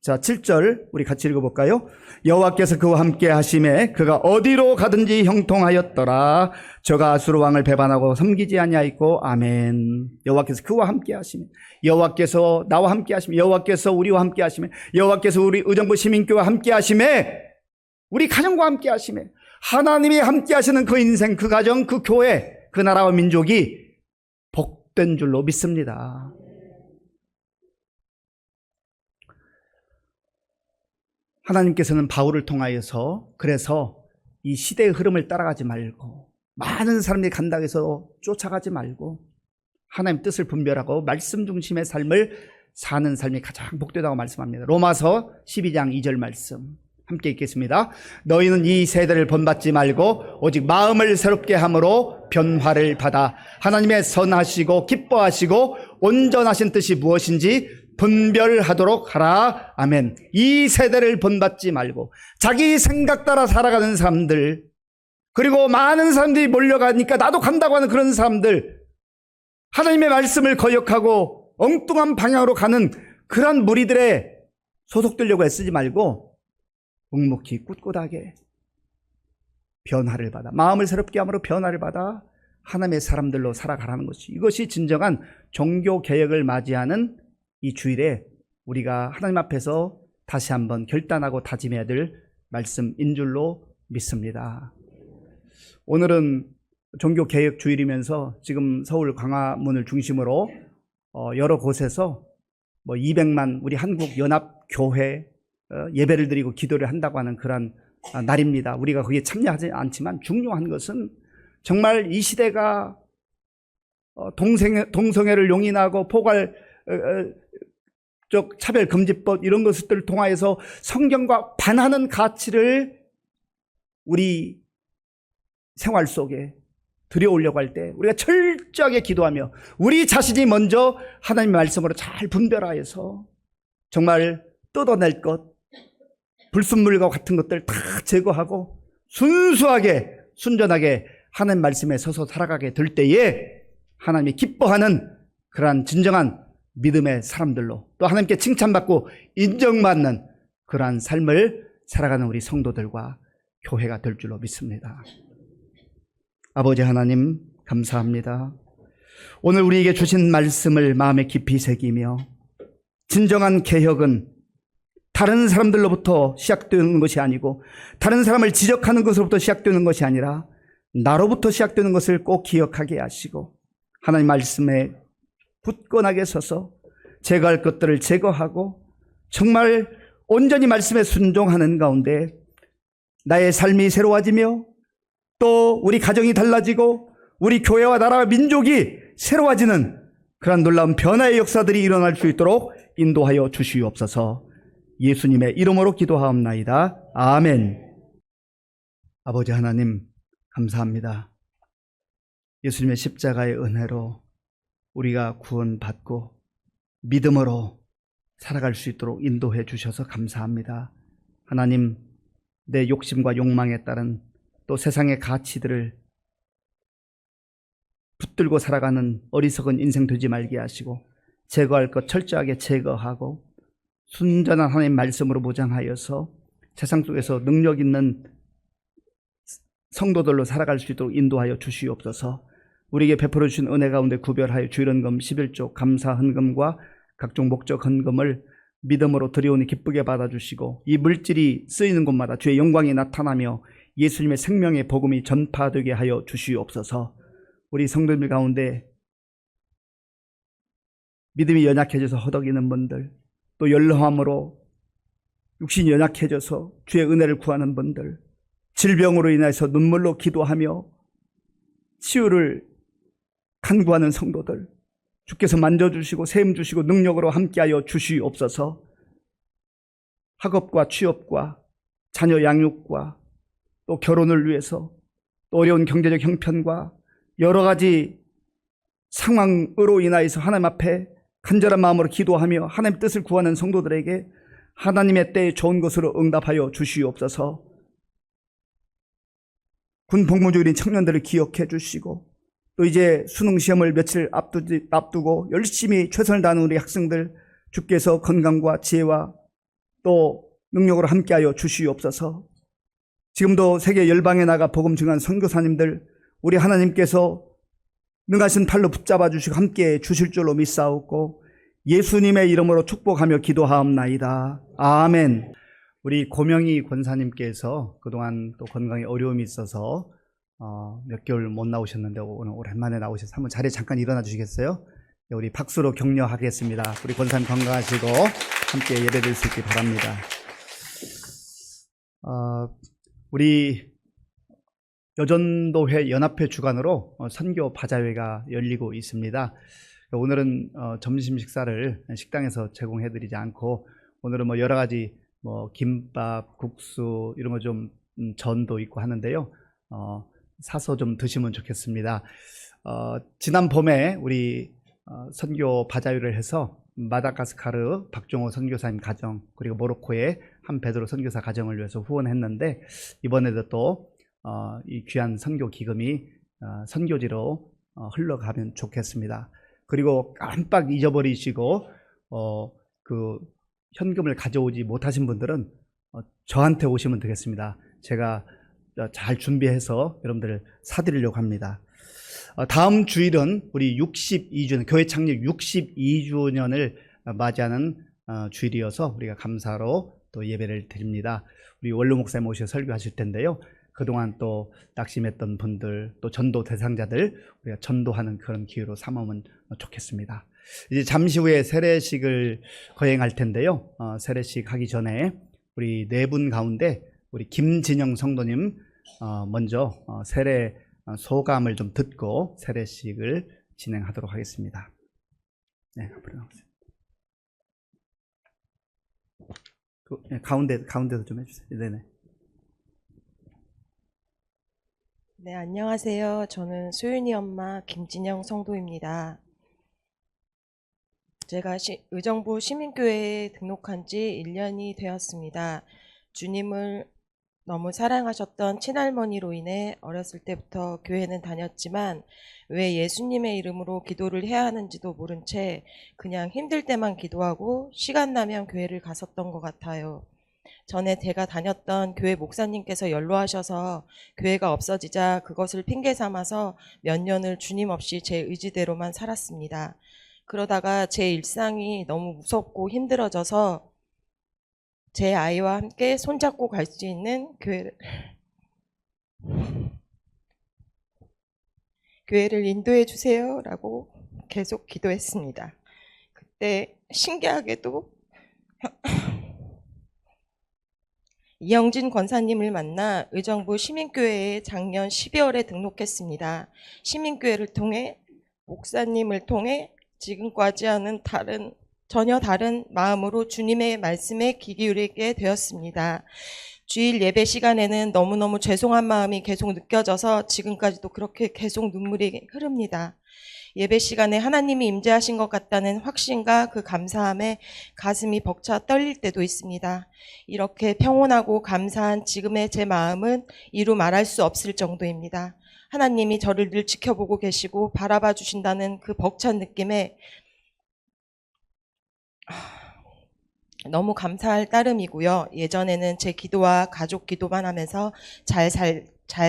A: 자, 7절 우리 같이 읽어볼까요? 여호와께서 그와 함께 하심에 그가 어디로 가든지 형통하였더라. 저가 아수르 왕을 배반하고 섬기지 아니하였고 아멘. 여호와께서 그와 함께 하심에, 여호와께서 나와 함께 하심에, 여호와께서 우리와 함께 하심에, 여호와께서 우리 의정부 시민교회와 함께 하심에, 우리 가정과 함께 하심에, 하나님이 함께 하시는 그 인생, 그 가정, 그 교회, 그 나라와 민족이 복된 줄로 믿습니다. 하나님께서는 바울을 통하여서 그래서 이 시대의 흐름을 따라가지 말고 많은 사람들이 간다고 해서 쫓아가지 말고 하나님 뜻을 분별하고 말씀 중심의 삶을 사는 삶이 가장 복되다고 말씀합니다. 로마서 12장 2절 말씀 함께 읽겠습니다. 너희는 이 세대를 본받지 말고 오직 마음을 새롭게 함으로 변화를 받아 하나님의 선하시고 기뻐하시고 온전하신 뜻이 무엇인지 분별하도록 하라. 아멘. 이 세대를 본받지 말고 자기 생각 따라 살아가는 사람들, 그리고 많은 사람들이 몰려가니까 나도 간다고 하는 그런 사람들, 하나님의 말씀을 거역하고 엉뚱한 방향으로 가는 그런 무리들에 소속되려고 애쓰지 말고 묵묵히 꿋꿋하게 변화를 받아, 마음을 새롭게 함으로 변화를 받아 하나님의 사람들로 살아가라는 것이, 이것이 진정한 종교개혁을 맞이하는 이 주일에 우리가 하나님 앞에서 다시 한번 결단하고 다짐해야 될 말씀인 줄로 믿습니다. 오늘은 종교개혁 주일이면서 지금 서울 광화문을 중심으로 여러 곳에서 200만 우리 한국연합교회 예배를 드리고 기도를 한다고 하는 그런 날입니다. 우리가 거기에 참여하지 않지만 중요한 것은 정말 이 시대가 동성애를 용인하고 포괄적 차별금지법 이런 것들을 통하여서 성경과 반하는 가치를 우리 생활 속에 들여오려고 할 때 우리가 철저하게 기도하며 우리 자신이 먼저 하나님의 말씀으로 잘 분별하여서 정말 뜯어낼 것, 불순물과 같은 것들 다 제거하고 순수하게 순전하게 하나님 말씀에 서서 살아가게 될 때에 하나님이 기뻐하는 그러한 진정한 믿음의 사람들로 또 하나님께 칭찬받고 인정받는 그러한 삶을 살아가는 우리 성도들과 교회가 될 줄로 믿습니다. 아버지 하나님 감사합니다. 오늘 우리에게 주신 말씀을 마음에 깊이 새기며 진정한 개혁은 다른 사람들로부터 시작되는 것이 아니고 다른 사람을 지적하는 것으로부터 시작되는 것이 아니라 나로부터 시작되는 것을 꼭 기억하게 하시고 하나님 말씀에 굳건하게 서서 제거할 것들을 제거하고 정말 온전히 말씀에 순종하는 가운데 나의 삶이 새로워지며 또 우리 가정이 달라지고 우리 교회와 나라와 민족이 새로워지는 그런 놀라운 변화의 역사들이 일어날 수 있도록 인도하여 주시옵소서. 예수님의 이름으로 기도하옵나이다. 아멘. 아버지 하나님 감사합니다. 예수님의 십자가의 은혜로 우리가 구원받고 믿음으로 살아갈 수 있도록 인도해 주셔서 감사합니다. 하나님, 내 욕심과 욕망에 따른 또 세상의 가치들을 붙들고 살아가는 어리석은 인생 되지 말게 하시고 제거할 것 철저하게 제거하고 순전한 하나님 말씀으로 무장하여서 세상 속에서 능력 있는 성도들로 살아갈 수 있도록 인도하여 주시옵소서. 우리에게 베풀어 주신 은혜 가운데 구별하여 주일헌금 11조 감사 헌금과 각종 목적 헌금을 믿음으로 드려오니 기쁘게 받아주시고 이 물질이 쓰이는 곳마다 주의 영광이 나타나며 예수님의 생명의 복음이 전파되게 하여 주시옵소서. 우리 성도들 가운데 믿음이 연약해져서 허덕이는 분들, 또 연로함으로 육신이 연약해져서 주의 은혜를 구하는 분들, 질병으로 인해서 눈물로 기도하며 치유를 간구하는 성도들, 주께서 만져주시고 세움 주시고 능력으로 함께하여 주시옵소서. 학업과 취업과 자녀 양육과 또 결혼을 위해서 또 어려운 경제적 형편과 여러 가지 상황으로 인하여서 하나님 앞에 간절한 마음으로 기도하며 하나님의 뜻을 구하는 성도들에게 하나님의 때에 좋은 것으로 응답하여 주시옵소서. 군 복무 중인 청년들을 기억해 주시고 또 이제 수능 시험을 며칠 앞두고 열심히 최선을 다하는 우리 학생들 주께서 건강과 지혜와 또 능력으로 함께하여 주시옵소서. 지금도 세계 열방에 나가 복음 증한 선교사님들 우리 하나님께서 능하신 팔로 붙잡아 주시고 함께해 주실 줄로 믿사옵고 예수님의 이름으로 축복하며 기도하옵나이다. 아멘. 우리 고명희 권사님께서 그동안 또 건강에 어려움이 있어서 몇 개월 못 나오셨는데 오늘 오랜만에 나오셔서 한번 자리에 잠깐 일어나 주시겠어요? 우리 박수로 격려하겠습니다. 우리 권사님 건강하시고 함께 예배드릴 수 있기 바랍니다. 우리 여전도회 연합회 주관으로 선교 바자회가 열리고 있습니다. 오늘은 점심 식사를 식당에서 제공해드리지 않고 오늘은 뭐 여러 가지 뭐 김밥, 국수 이런 거 좀 전도 있고 하는데요. 사서 좀 드시면 좋겠습니다. 지난 봄에 우리 선교 바자회를 해서 마다가스카르 박종호 선교사님 가정 그리고 모로코의 한 베드로 선교사 가정을 위해서 후원했는데 이번에도 또 이 귀한 선교 기금이 선교지로 흘러가면 좋겠습니다. 그리고 깜빡 잊어버리시고 그 현금을 가져오지 못하신 분들은 저한테 오시면 되겠습니다. 제가 잘 준비해서 여러분들 사드리려고 합니다. 다음 주일은 우리 62주년, 교회 창립 62주년을 맞이하는 주일이어서 우리가 감사로 또 예배를 드립니다. 우리 원로 목사님 오셔서 설교하실 텐데요. 그동안 또 낙심했던 분들, 또 전도 대상자들 우리가 전도하는 그런 기회로 삼으면 좋겠습니다. 이제 잠시 후에 세례식을 거행할 텐데요. 세례식 하기 전에 우리 네 분 가운데 우리 김진영 성도님 먼저 세례 소감을 좀 듣고 세례식을 진행하도록 하겠습니다. 네, 앞으로 나오세요. 가운데도 좀 해주세요. 네네.
C: 네, 안녕하세요. 저는 소윤이 엄마 김진영 성도입니다. 제가 의정부 시민교회에 등록한 지 1년이 되었습니다. 주님을 너무 사랑하셨던 친할머니로 인해 어렸을 때부터 교회는 다녔지만 왜 예수님의 이름으로 기도를 해야 하는지도 모른 채 그냥 힘들 때만 기도하고 시간 나면 교회를 갔었던 것 같아요. 전에 제가 다녔던 교회 목사님께서 연로하셔서 교회가 없어지자 그것을 핑계 삼아서 몇 년을 주님 없이 제 의지대로만 살았습니다. 그러다가 제 일상이 너무 무섭고 힘들어져서 제 아이와 함께 손잡고 갈 수 있는 교회를 인도해 주세요 라고 계속 기도했습니다. 그때 신기하게도 이영진 권사님을 만나 의정부 시민교회에 작년 12월에 등록했습니다. 시민교회를 통해 목사님을 통해 지금까지와는 전혀 다른 마음으로 주님의 말씀에 귀 기울이게 되었습니다. 주일 예배 시간에는 너무너무 죄송한 마음이 계속 느껴져서 지금까지도 그렇게 계속 눈물이 흐릅니다. 예배 시간에 하나님이 임재하신 것 같다는 확신과 그 감사함에 가슴이 벅차 떨릴 때도 있습니다. 이렇게 평온하고 감사한 지금의 제 마음은 이루 말할 수 없을 정도입니다. 하나님이 저를 늘 지켜보고 계시고 바라봐 주신다는 그 벅찬 느낌에 너무 감사할 따름이고요. 예전에는 제 기도와 가족 기도만 하면서 잘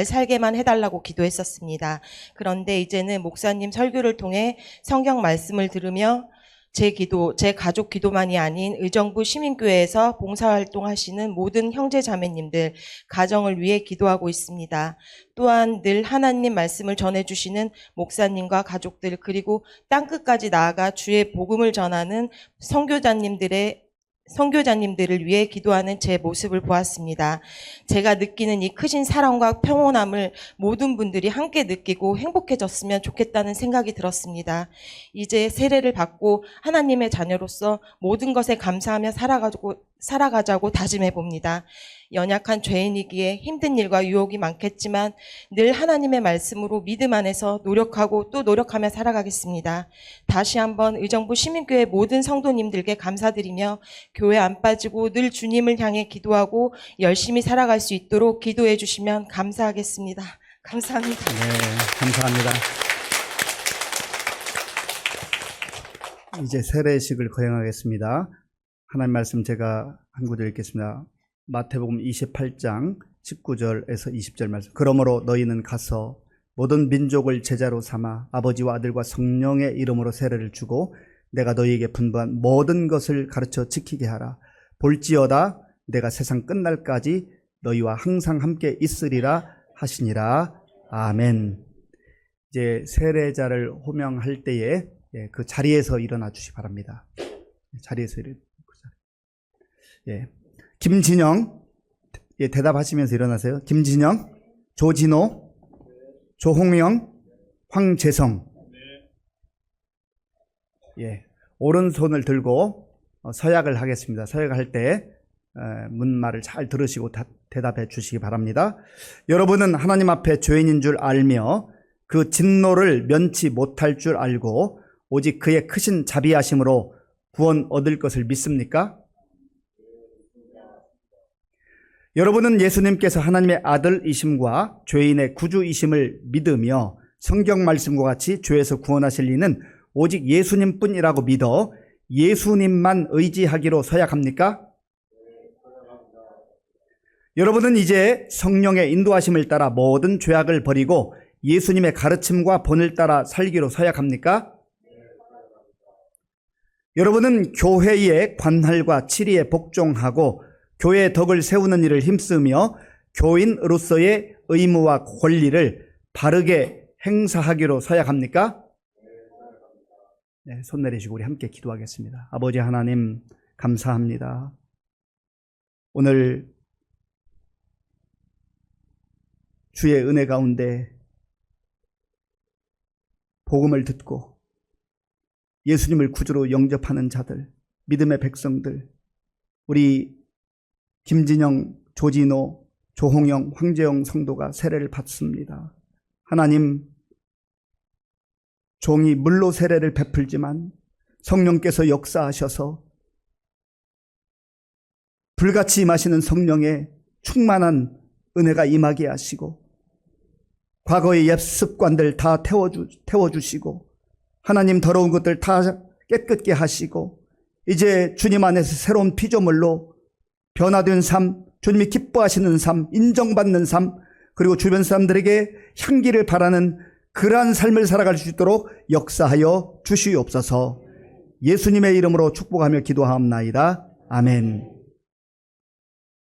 C: 살게만 해달라고 기도했었습니다. 그런데 이제는 목사님 설교를 통해 성경 말씀을 들으며 제 가족 기도만이 아닌 의정부 시민교회에서 봉사활동하시는 모든 형제 자매님들 가정을 위해 기도하고 있습니다. 또한 늘 하나님 말씀을 전해주시는 목사님과 가족들 그리고 땅끝까지 나아가 주의 복음을 전하는 선교자님들을 위해 기도하는 제 모습을 보았습니다. 제가 느끼는 이 크신 사랑과 평온함을 모든 분들이 함께 느끼고 행복해졌으면 좋겠다는 생각이 들었습니다. 이제 세례를 받고 하나님의 자녀로서 모든 것에 감사하며 살아가자고 다짐해 봅니다. 연약한 죄인이기에 힘든 일과 유혹이 많겠지만 늘 하나님의 말씀으로 믿음 안에서 노력하고 또 노력하며 살아가겠습니다. 다시 한번 의정부 시민교회 모든 성도님들께 감사드리며 교회 안 빠지고 늘 주님을 향해 기도하고 열심히 살아갈 수 있도록 기도해 주시면 감사하겠습니다. 감사합니다.
A: 네, 감사합니다. 이제 세례식을 거행하겠습니다. 하나님 말씀 제가 한 구절 읽겠습니다. 마태복음 28장 19절에서 20절 말씀. 그러므로 너희는 가서 모든 민족을 제자로 삼아 아버지와 아들과 성령의 이름으로 세례를 주고 내가 너희에게 분부한 모든 것을 가르쳐 지키게 하라. 볼지어다 내가 세상 끝날까지 너희와 항상 함께 있으리라 하시니라. 아멘. 이제 세례자를 호명할 때에 그 자리에서 일어나 주시기 바랍니다. 자리에서 김진영, 대답하시면서 일어나세요. 김진영, 조진호, 조홍영, 황재성. 오른손을 들고 서약을 하겠습니다. 서약할 때 문말을 잘 들으시고 대답해 주시기 바랍니다. 여러분은 하나님 앞에 죄인인 줄 알며 그 진노를 면치 못할 줄 알고 오직 그의 크신 자비하심으로 구원 얻을 것을 믿습니까? 여러분은 예수님께서 하나님의 아들이심과 죄인의 구주이심을 믿으며 성경 말씀과 같이 죄에서 구원하실 이는 오직 예수님뿐이라고 믿어 예수님만 의지하기로 서약합니까? 여러분은 이제 성령의 인도하심을 따라 모든 죄악을 버리고 예수님의 가르침과 본을 따라 살기로 서약합니까? 여러분은 교회의 관할과 치리에 복종하고 교회의 덕을 세우는 일을 힘쓰며 교인으로서의 의무와 권리를 바르게 행사하기로 서약합니까? 네, 손 내리시고 우리 함께 기도하겠습니다. 아버지 하나님 감사합니다. 오늘 주의 은혜 가운데 복음을 듣고 예수님을 구주로 영접하는 자들, 믿음의 백성들, 우리 김진영, 조진호, 조홍영, 황재영 성도가 세례를 받습니다. 하나님, 종이 물로 세례를 베풀지만 성령께서 역사하셔서 불같이 임하시는 성령의 충만한 은혜가 임하게 하시고 과거의 옛 습관들 다 태워주시고 하나님 더러운 것들 다 깨끗게 하시고 이제 주님 안에서 새로운 피조물로 변화된 삶, 주님이 기뻐하시는 삶, 인정받는 삶, 그리고 주변 사람들에게 향기를 바라는 그러한 삶을 살아갈 수 있도록 역사하여 주시옵소서. 예수님의 이름으로 축복하며 기도하옵나이다. 아멘.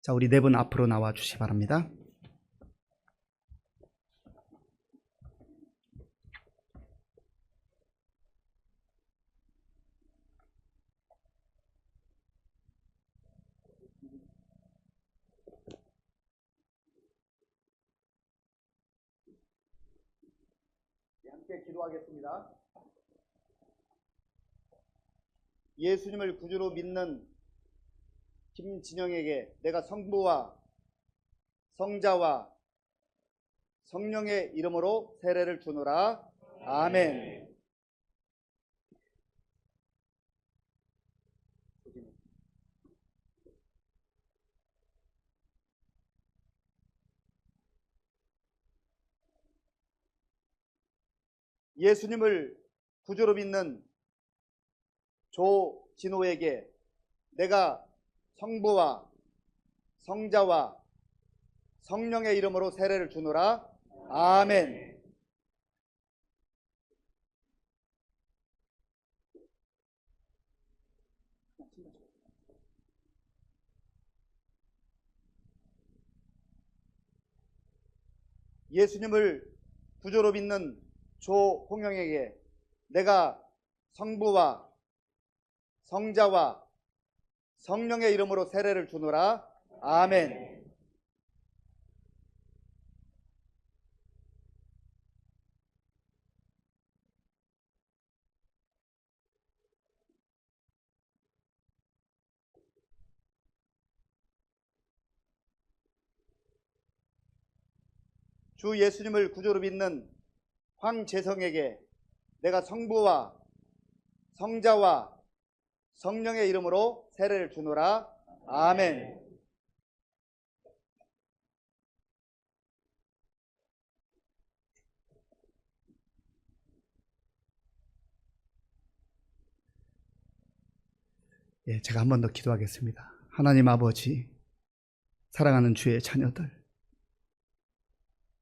A: 자, 우리 네 분 앞으로 나와 주시기 바랍니다. 함께 기도하겠습니다. 예수님을 구주로 믿는 김진영에게 내가 성부와 성자와 성령의 이름으로 세례를 주노라. 아멘. 예수님을 구주로 믿는 조진호에게 내가 성부와 성자와 성령의 이름으로 세례를 주노라. 아멘. 예수님을 구주로 믿는 조홍영에게 내가 성부와 성자와 성령의 이름으로 세례를 주노라. 아멘. 주 예수님을 구주로 믿는 황재성에게 내가 성부와 성자와 성령의 이름으로 세례를 주노라. 아멘. 제가 한 번 더 기도하겠습니다. 하나님 아버지, 사랑하는 주의 자녀들,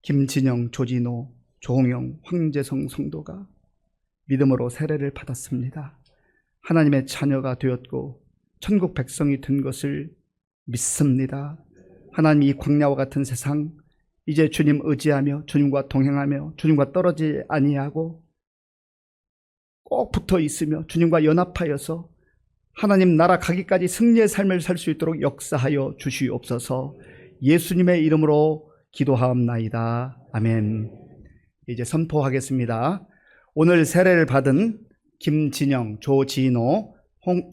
A: 김진영, 조진호, 조홍영, 황재성 성도가 믿음으로 세례를 받았습니다. 하나님의 자녀가 되었고 천국 백성이 된 것을 믿습니다. 하나님, 이 광야와 같은 세상 이제 주님 의지하며 주님과 동행하며 주님과 떨어지지 아니하고 꼭 붙어 있으며 주님과 연합하여서 하나님 나라 가기까지 승리의 삶을 살 수 있도록 역사하여 주시옵소서. 예수님의 이름으로 기도하옵나이다. 아멘. 이제 선포하겠습니다. 오늘 세례를 받은 김진영, 조진호,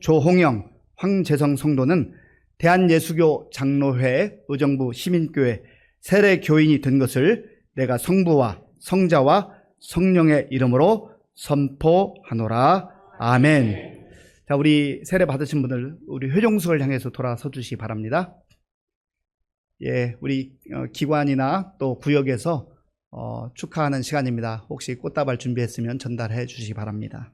A: 조홍영, 황재성 성도는 대한예수교 장로회 의정부 시민교회 세례 교인이 된 것을 내가 성부와 성자와 성령의 이름으로 선포하노라. 아멘. 자, 우리 세례 받으신 분들 우리 회종석을 향해서 돌아서 주시기 바랍니다. 우리 기관이나 또 구역에서 축하하는 시간입니다. 혹시 꽃다발 준비했으면 전달해 주시기 바랍니다.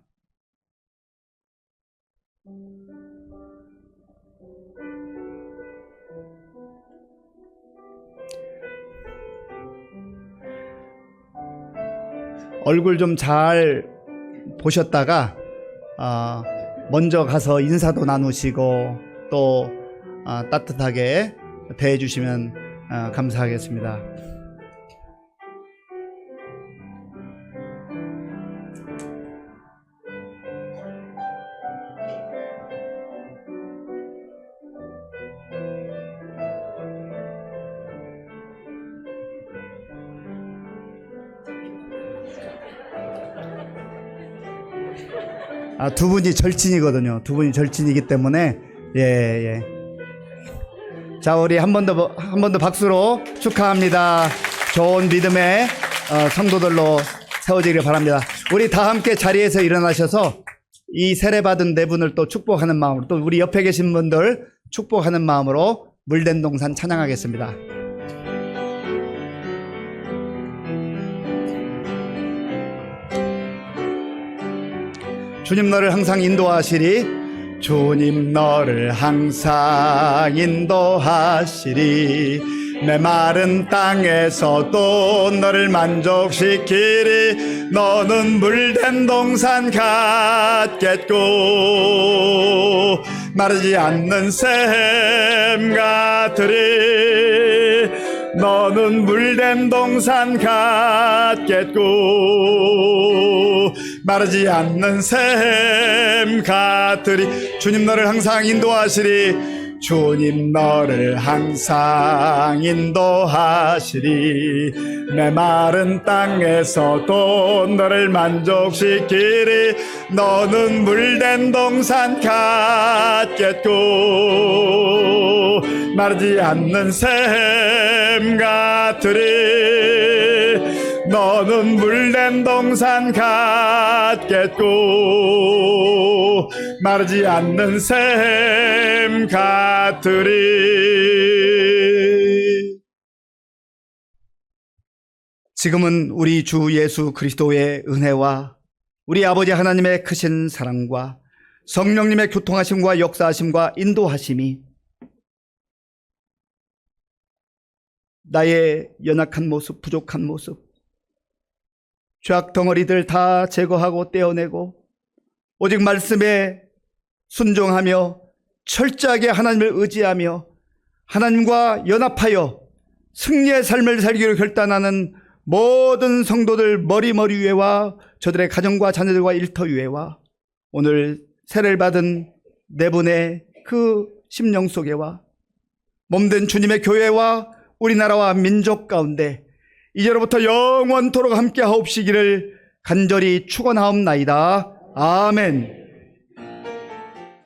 A: 얼굴 좀 잘 보셨다가 먼저 가서 인사도 나누시고 또 따뜻하게 대해 주시면 감사하겠습니다. 두 분이 절친이거든요. 두 분이 절친이기 때문에 예. 자, 우리 한 번 더 박수로 축하합니다. 좋은 믿음의 성도들로 세워지기를 바랍니다. 우리 다 함께 자리에서 일어나셔서 이 세례받은 네 분을 또 축복하는 마음으로, 또 우리 옆에 계신 분들 축복하는 마음으로 물된 동산 찬양하겠습니다. 주님 너를 항상 인도하시리. 주님 너를 항상 인도하시리. 메마른 땅에서도 너를 만족시키리. 너는 물된 동산 같겠고 마르지 않는 샘 같으리. 너는 물된 동산 같겠고 마르지 않는 샘 같으리. 주님 너를 항상 인도하시리. 주님 너를 항상 인도하시리. 메마른 땅에서도 너를 만족시키리. 너는 물된 동산 같겠고 마르지 않는 샘 같으리. 너는 물된 동산 같겠고 마르지 않는 샘 같으리. 지금은 우리 주 예수 그리스도의 은혜와 우리 아버지 하나님의 크신 사랑과 성령님의 교통하심과 역사하심과 인도하심이 나의 연약한 모습, 부족한 모습, 죄악 덩어리들 다 제거하고 떼어내고 오직 말씀에 순종하며 철저하게 하나님을 의지하며 하나님과 연합하여 승리의 삶을 살기로 결단하는 모든 성도들 머리 위에와 저들의 가정과 자녀들과 일터 위에와 오늘 세례를 받은 네 분의 그 심령 속에와 몸된 주님의 교회와 우리나라와 민족 가운데 이제로부터 영원토록 함께 하옵시기를 간절히 축원하옵나이다. 아멘.